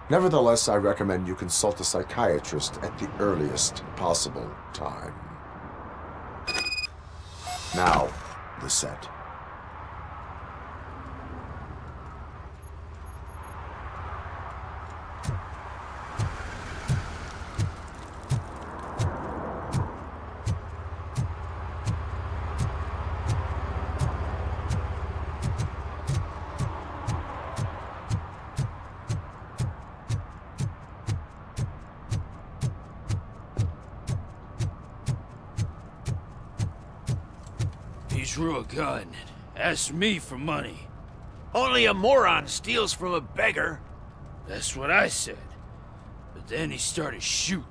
Nevertheless, I recommend you consult a psychiatrist at the earliest possible time. Now, the set. He drew a gun and asked me for money. Only a moron steals from a beggar. That's what I said. But then he started shooting.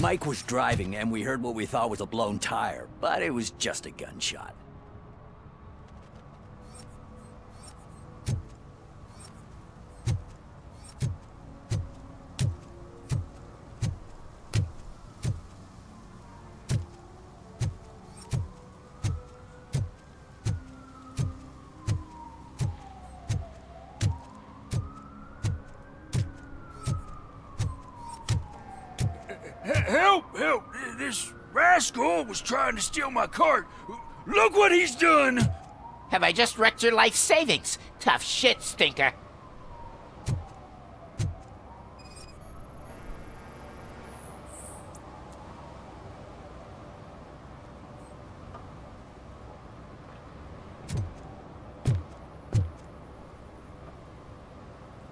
Mike was driving and we heard what we thought was a blown tire, but it was just a gunshot. Help! Help! This rascal was trying to steal my cart. Look what he's done! Have I just wrecked your life savings? Tough shit, stinker.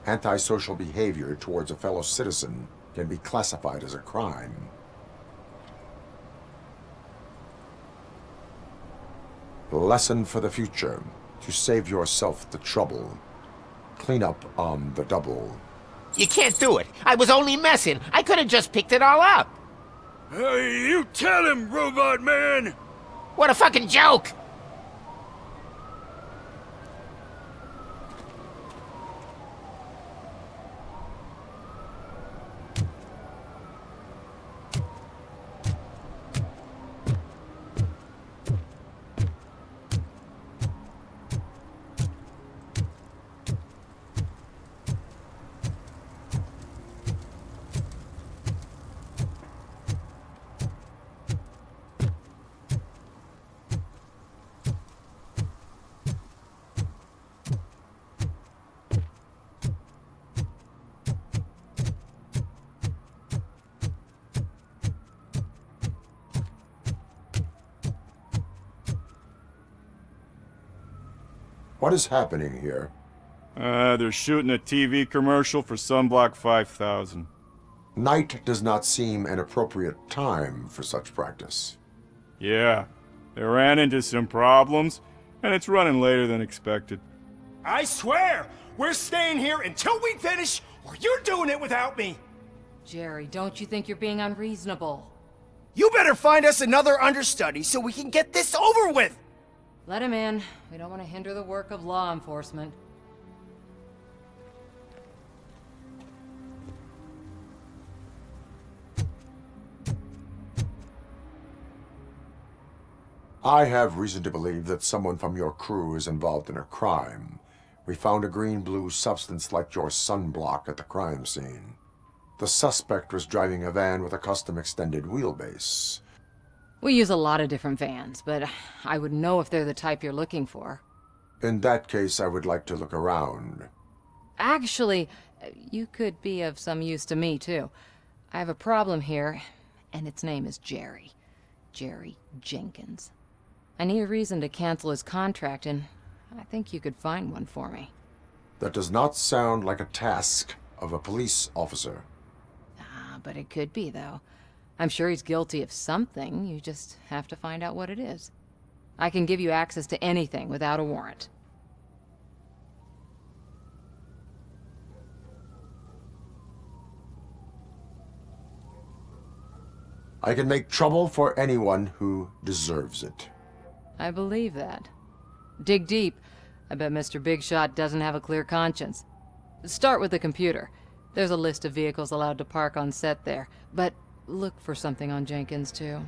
Antisocial behavior towards a fellow citizen can be classified as a crime. Lesson for the future: to save yourself the trouble. Clean up on the double. You can't do it. I was only messing. I could have just picked it all up. Hey, you tell him, Robot Man! What a fucking joke! What is happening here? They're shooting a TV commercial for Sunblock 5000. Night does not seem an appropriate time for such practice. Yeah, they ran into some problems, and it's running later than expected. I swear, we're staying here until we finish, or you're doing it without me! Jerry, don't you think you're being unreasonable? You better find us another understudy so we can get this over with! Let him in. We don't want to hinder the work of law enforcement. I have reason to believe that someone from your crew is involved in a crime. We found a green-blue substance like your sunblock at the crime scene. The suspect was driving a van with a custom extended wheelbase. We use a lot of different vans, but I would know if they're the type you're looking for. In that case, I would like to look around. Actually, you could be of some use to me, too. I have a problem here, and its name is Jerry. Jerry Jenkins. I need a reason to cancel his contract, and I think you could find one for me. That does not sound like a task of a police officer. But it could be, though. I'm sure he's guilty of something. You just have to find out what it is. I can give you access to anything without a warrant. I can make trouble for anyone who deserves it. I believe that. Dig deep. I bet Mr. Big Shot doesn't have a clear conscience. Start with the computer. There's a list of vehicles allowed to park on set there, but look for something on Jenkins, too.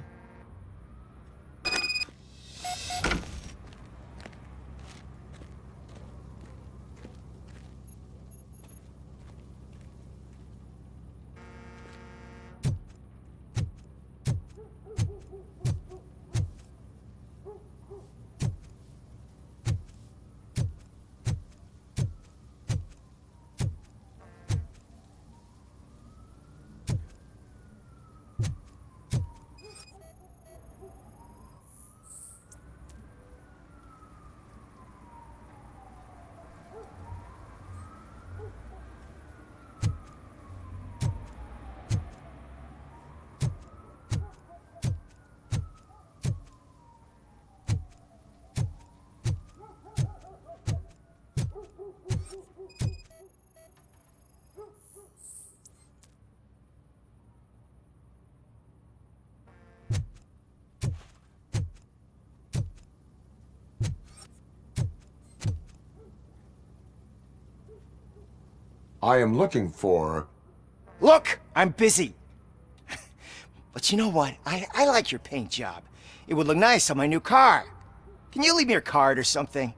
I am looking for... Look, I'm busy. But you know what? I like your paint job. It would look nice on my new car. Can you leave me your card or something?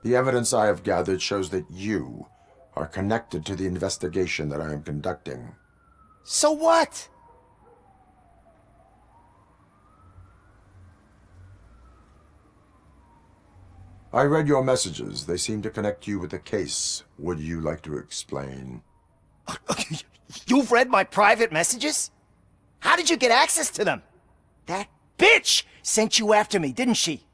The evidence I have gathered shows that you are connected to the investigation that I am conducting. So what? I read your messages. They seem to connect you with the case. Would you like to explain? You've read my private messages? How did you get access to them? That bitch sent you after me, didn't she?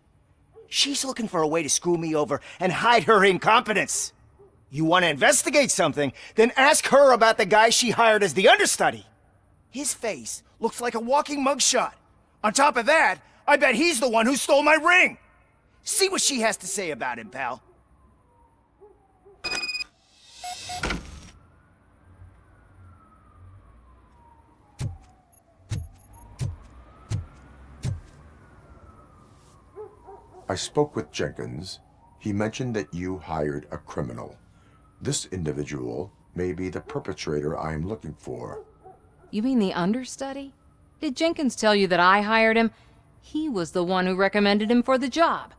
She's looking for a way to screw me over and hide her incompetence. You want to investigate something, then ask her about the guy she hired as the understudy. His face looks like a walking mugshot. On top of that, I bet he's the one who stole my ring. See what she has to say about him, pal. I spoke with Jenkins. He mentioned that you hired a criminal. This individual may be the perpetrator I am looking for. You mean the understudy? Did Jenkins tell you that I hired him? He was the one who recommended him for the job.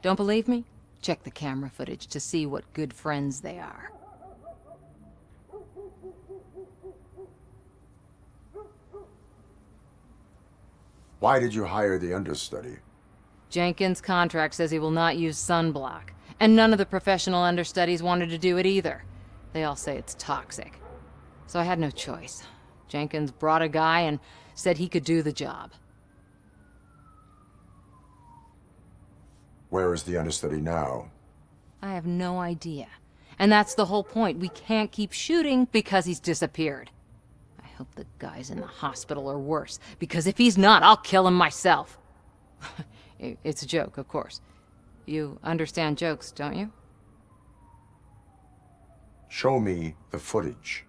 Don't believe me? Check the camera footage to see what good friends they are. Why did you hire the understudy? Jenkins' contract says he will not use sunblock, and none of the professional understudies wanted to do it either. They all say it's toxic. So I had no choice. Jenkins brought a guy and said he could do the job. Where is the understudy now? I have no idea. And that's the whole point. We can't keep shooting because he's disappeared. I hope the guy's in the hospital or worse, because if he's not, I'll kill him myself. It's a joke, of course. You understand jokes, don't you? Show me the footage.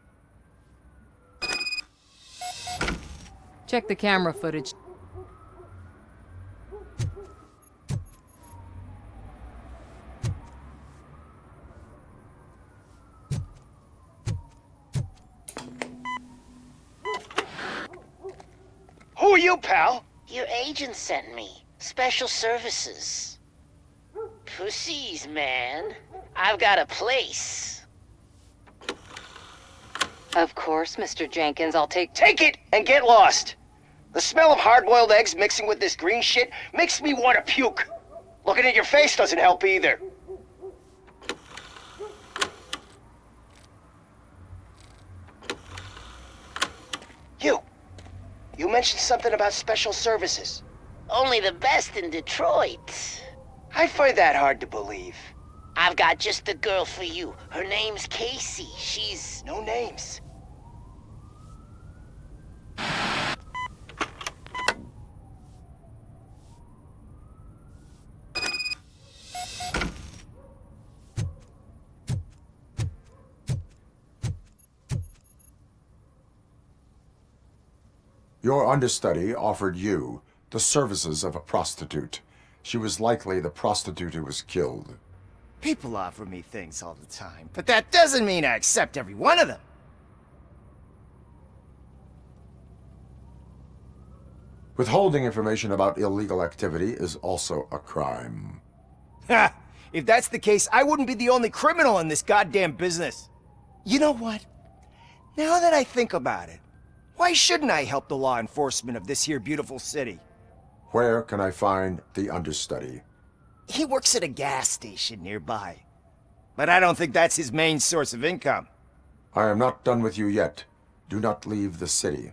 Check the camera footage. Who are you, pal? Your agent sent me. Special services. Pussies, man. I've got a place. Of course, Mr. Jenkins, I'll take Take it and get lost. The smell of hard-boiled eggs mixing with this green shit makes me want to puke. Looking at your face doesn't help either. You mentioned something about special services. Only the best in Detroit. I find that hard to believe. I've got just the girl for you. Her name's Casey. She's... No names. Your understudy offered you the services of a prostitute. She was likely the prostitute who was killed. People offer me things all the time, but that doesn't mean I accept every one of them. Withholding information about illegal activity is also a crime. Ha! If that's the case, I wouldn't be the only criminal in this goddamn business. You know what? Now that I think about it, why shouldn't I help the law enforcement of this here beautiful city? Where can I find the understudy? He works at a gas station nearby. But I don't think that's his main source of income. I am not done with you yet. Do not leave the city.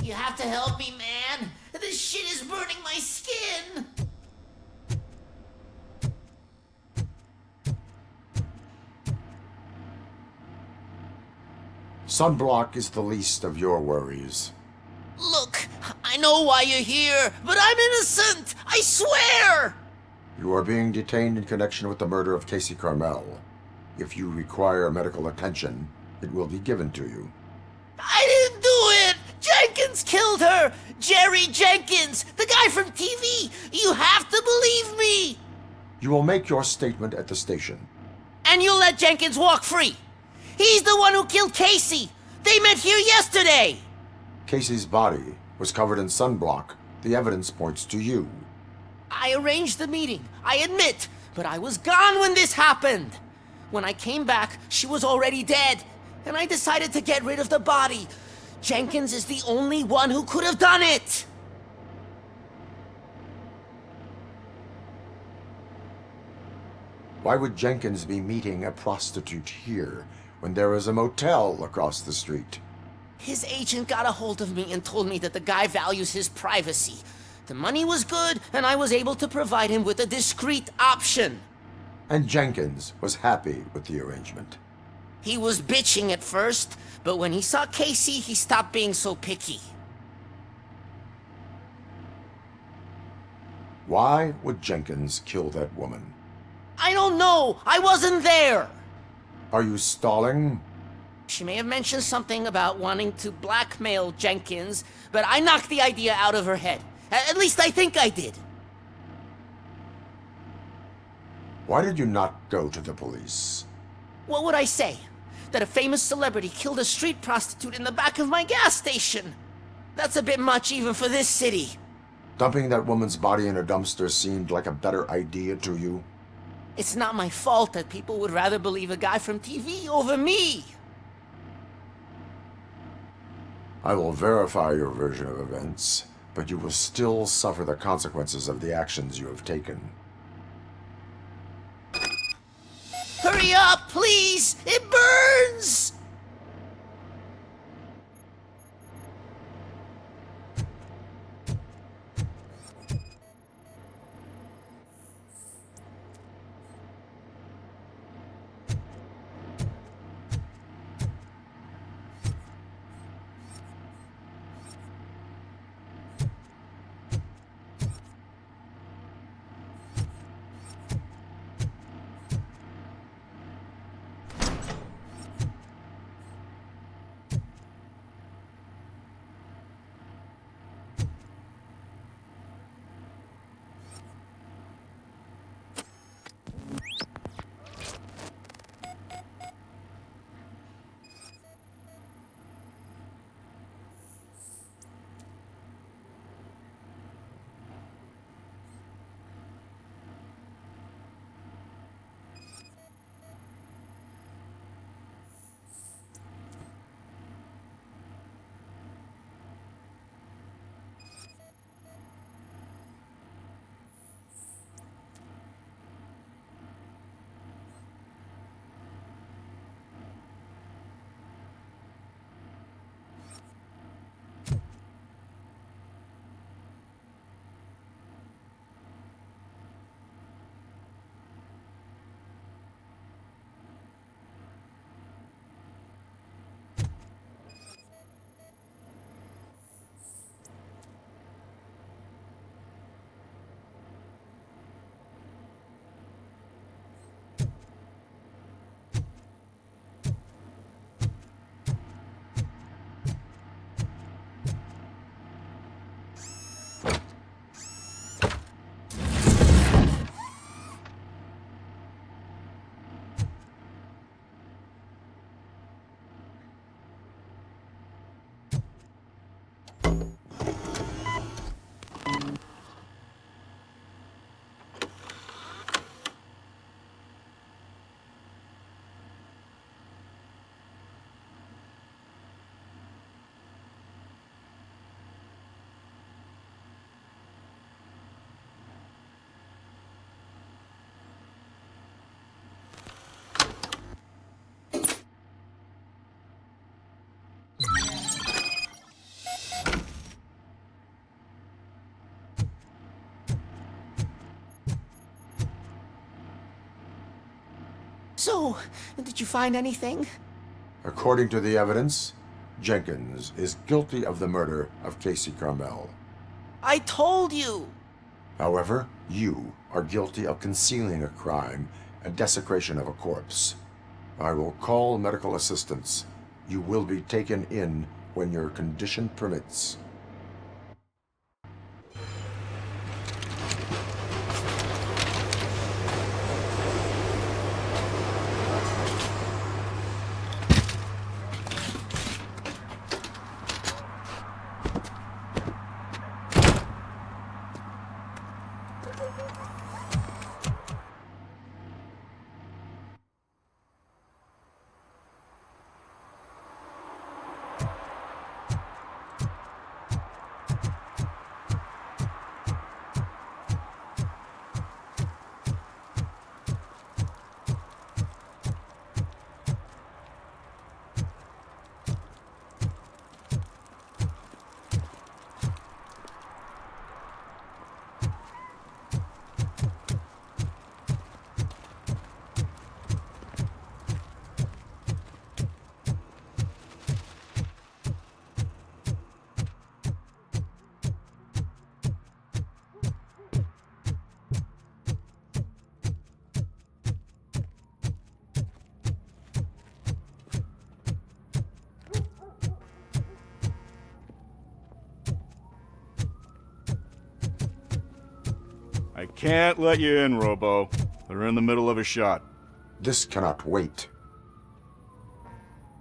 You have to help me, man. This shit is burning my skin. Sunblock is the least of your worries. Look, I know why you're here, but I'm innocent. I swear. You are being detained in connection with the murder of Casey Carmel. If you require medical attention, it will be given to you. I didn't do it! Jenkins killed her! Jerry Jenkins, the guy from TV! You have to believe me! You will make your statement at the station. And you'll let Jenkins walk free! He's the one who killed Casey! They met here yesterday! Casey's body was covered in sunblock. The evidence points to you. I arranged the meeting, I admit, but I was gone when this happened! When I came back, she was already dead, and I decided to get rid of the body. Jenkins is the only one who could have done it! Why would Jenkins be meeting a prostitute here when there is a motel across the street? His agent got a hold of me and told me that the guy values his privacy. The money was good, and I was able to provide him with a discreet option. And Jenkins was happy with the arrangement. He was bitching at first, but when he saw Casey, he stopped being so picky. Why would Jenkins kill that woman? I don't know! I wasn't there! Are you stalling? She may have mentioned something about wanting to blackmail Jenkins, but I knocked the idea out of her head. At least I think I did. Why did you not go to the police? What would I say? That a famous celebrity killed a street prostitute in the back of my gas station? That's a bit much even for this city. Dumping that woman's body in a dumpster seemed like a better idea to you? It's not my fault that people would rather believe a guy from TV over me. I will verify your version of events, but you will still suffer the consequences of the actions you have taken. Hurry up, please! It burns! So, did you find anything? According to the evidence, Jenkins is guilty of the murder of Casey Carmel. I told you! However, you are guilty of concealing a crime and desecration of a corpse. I will call medical assistance. You will be taken in when your condition permits. I can't let you in, Robo. They're in the middle of a shot. This cannot wait.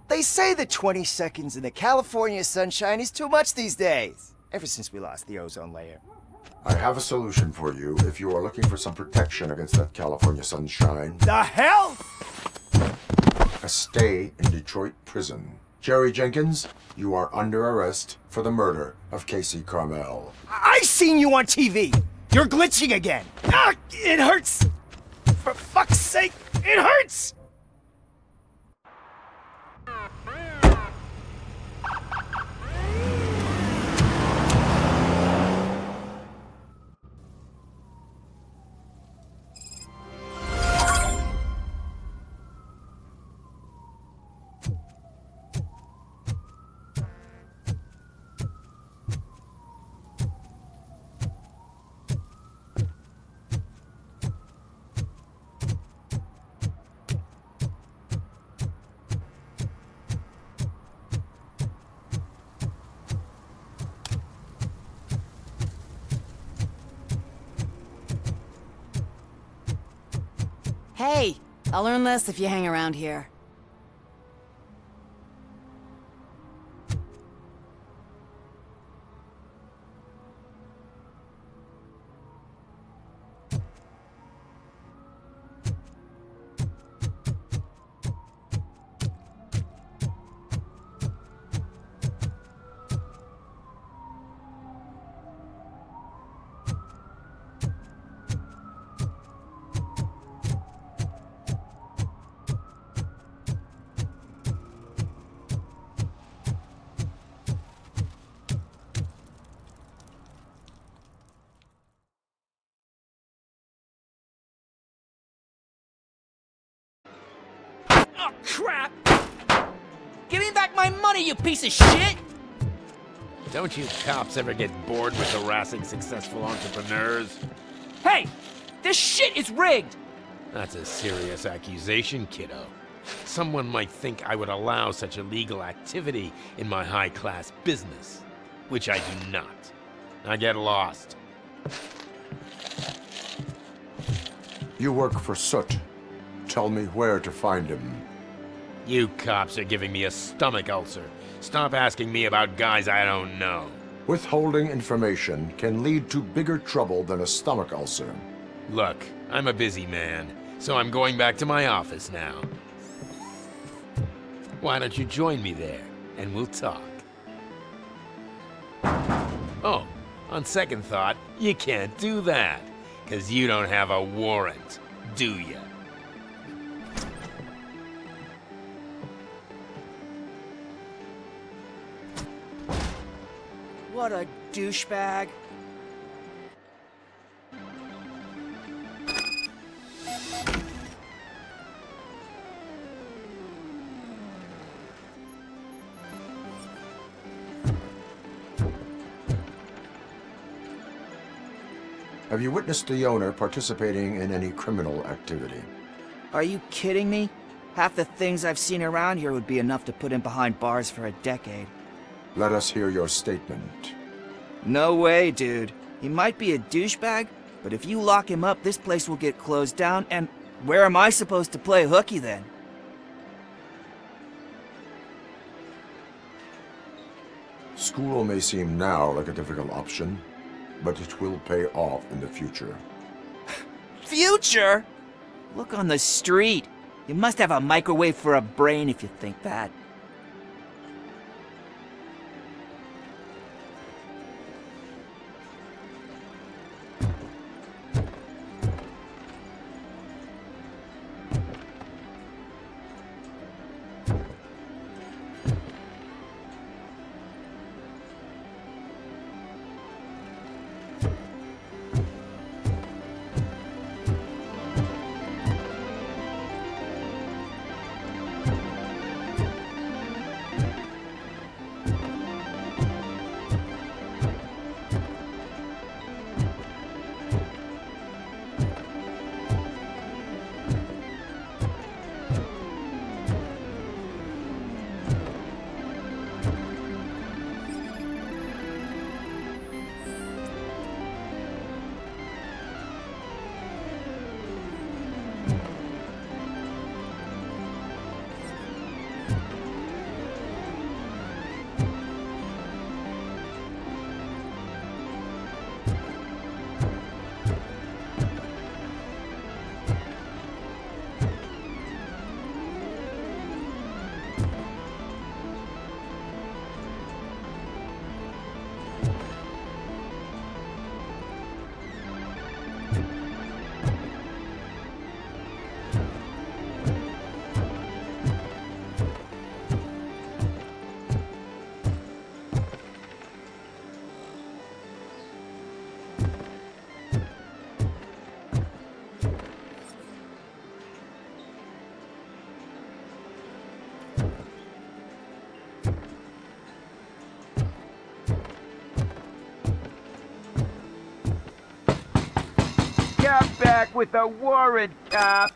They say that 20 seconds in the California sunshine is too much these days. Ever since we lost the ozone layer. I have a solution for you if you are looking for some protection against that California sunshine. The hell? A stay in Detroit prison. Jerry Jenkins, you are under arrest for the murder of Casey Carmel. I seen you on TV. You're glitching again. Ah, it hurts. For fuck's sake, it hurts. Hey, I'll learn less if you hang around here. Oh, crap! Give me back my money, you piece of shit! Don't you cops ever get bored with harassing successful entrepreneurs? Hey! This shit is rigged! That's a serious accusation, kiddo. Someone might think I would allow such illegal activity in my high-class business, which I do not. I get lost. You work for Soot. Tell me where to find him. You cops are giving me a stomach ulcer. Stop asking me about guys I don't know. Withholding information can lead to bigger trouble than a stomach ulcer. Look, I'm a busy man, so I'm going back to my office now. Why don't you join me there, and we'll talk. Oh, on second thought, you can't do that, 'cause you don't have a warrant, do ya? What a douchebag. Have you witnessed the owner participating in any criminal activity? Are you kidding me? Half the things I've seen around here would be enough to put him behind bars for a decade. Let us hear your statement. No way, dude. He might be a douchebag, but if you lock him up, this place will get closed down, and where am I supposed to play hooky then? School may seem now like a difficult option, but it will pay off in the future. Future? Look on the street. You must have a microwave for a brain if you think that. Get back with a warrant, cop!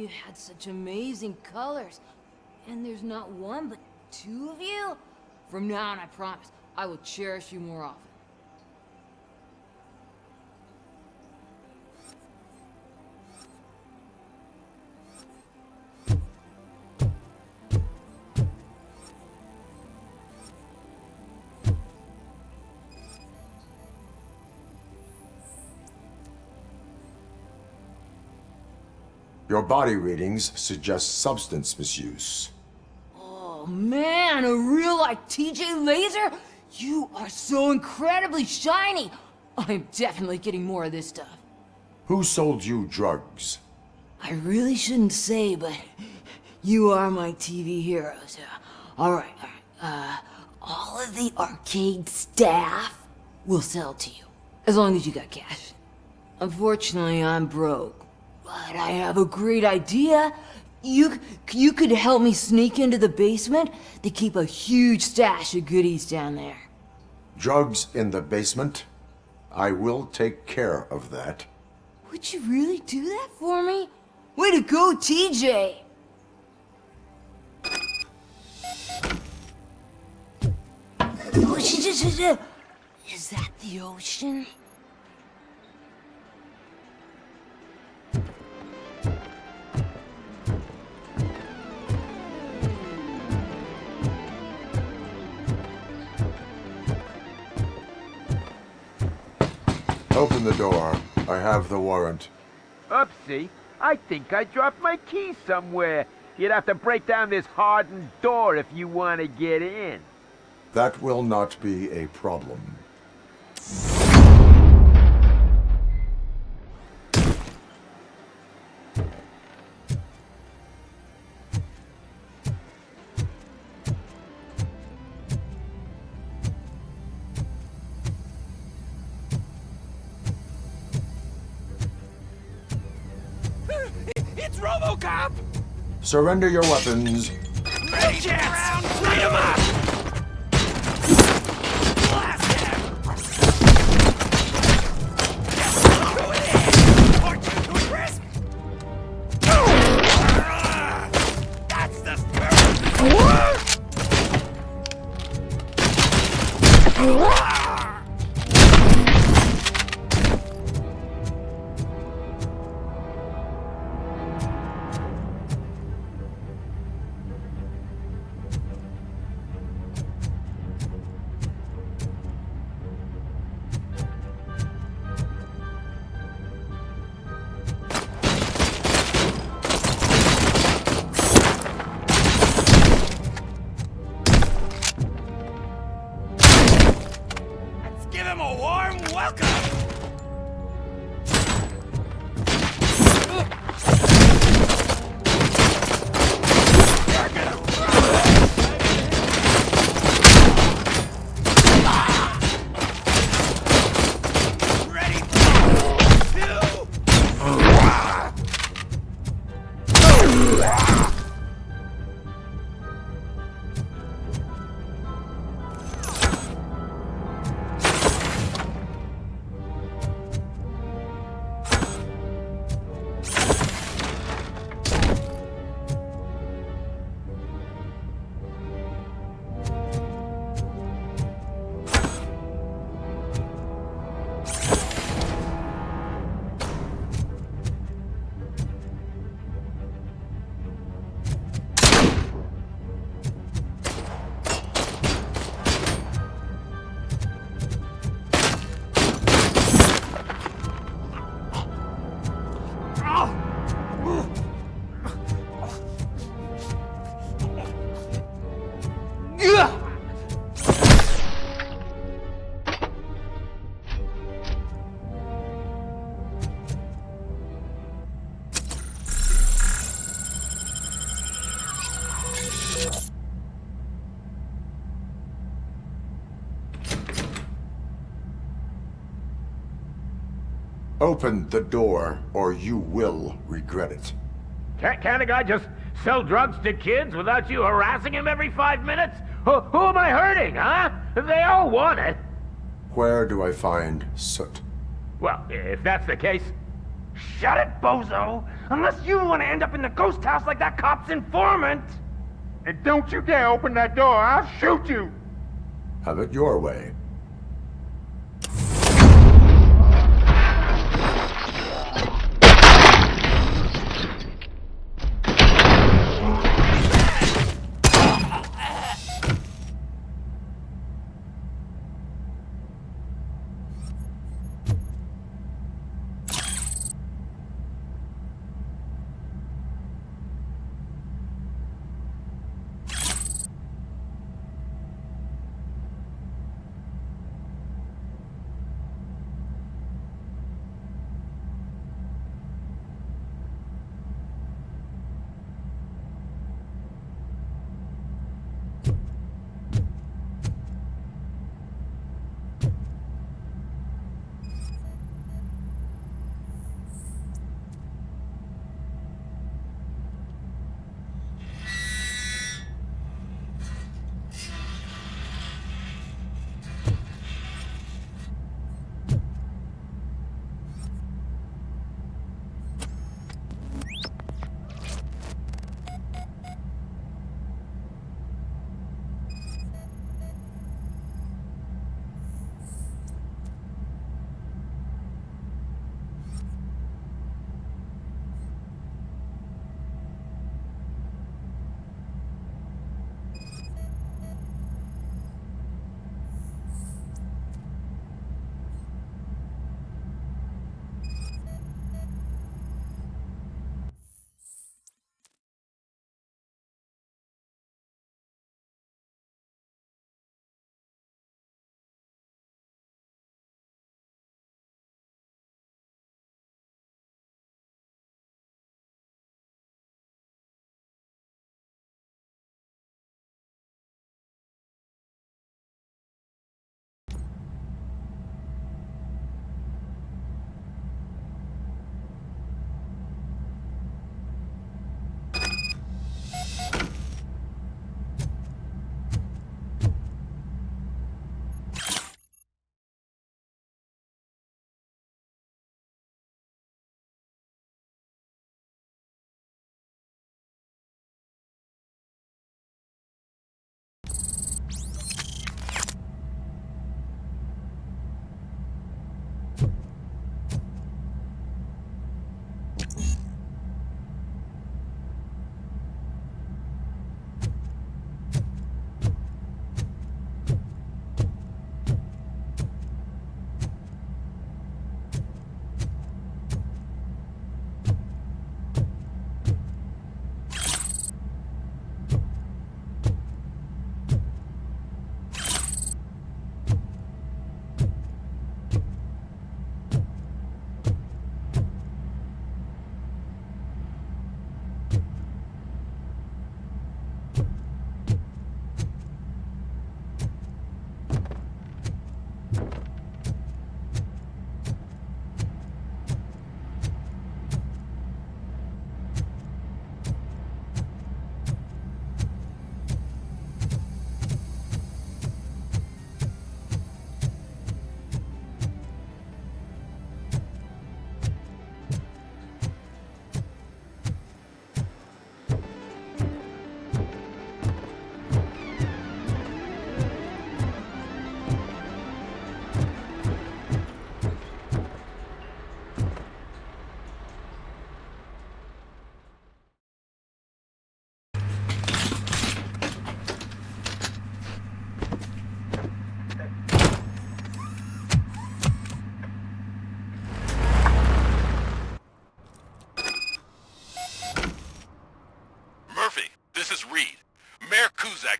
you had such amazing colors. And there's not one, but two of you? From now on, I promise, I will cherish you more often. Your body readings suggest substance misuse. Oh man, a real like TJ Laser? You are so incredibly shiny! I'm definitely getting more of this stuff. Who sold you drugs? I really shouldn't say, but you are my TV heroes. Alright. All of the arcade staff will sell to you, as long as you got cash. Unfortunately, I'm broke. But I have a great idea. You could help me sneak into the basement. They keep a huge stash of goodies down there. Drugs in the basement? I will take care of that. Would you really do that for me? Way to go, TJ! Is that the ocean? Open the door. I have the warrant. Oopsie. I think I dropped my keys somewhere. You'd have to break down this hardened door if you want to get in. That will not be a problem. It's RoboCop! Surrender your weapons. Light him up! Blast him! Go in! Torch you to a crisp! That's the spirit! Give him a warm welcome! Open the door, or you will regret it. Can't a guy just sell drugs to kids without you harassing him every 5 minutes? Who am I hurting, huh? They all want it. Where do I find Soot? Well, if that's the case, shut it, bozo! Unless you want to end up in the ghost house like that cop's informant. And don't you dare open that door, I'll shoot you. Have it your way.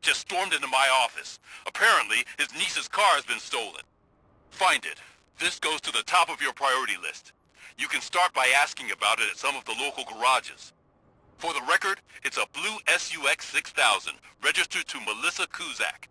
just stormed into my office. Apparently, his niece's car has been stolen. Find it. This goes to the top of your priority list. You can start by asking about it at some of the local garages. For the record, it's a blue SUX 6000, registered to Melissa Kuzak.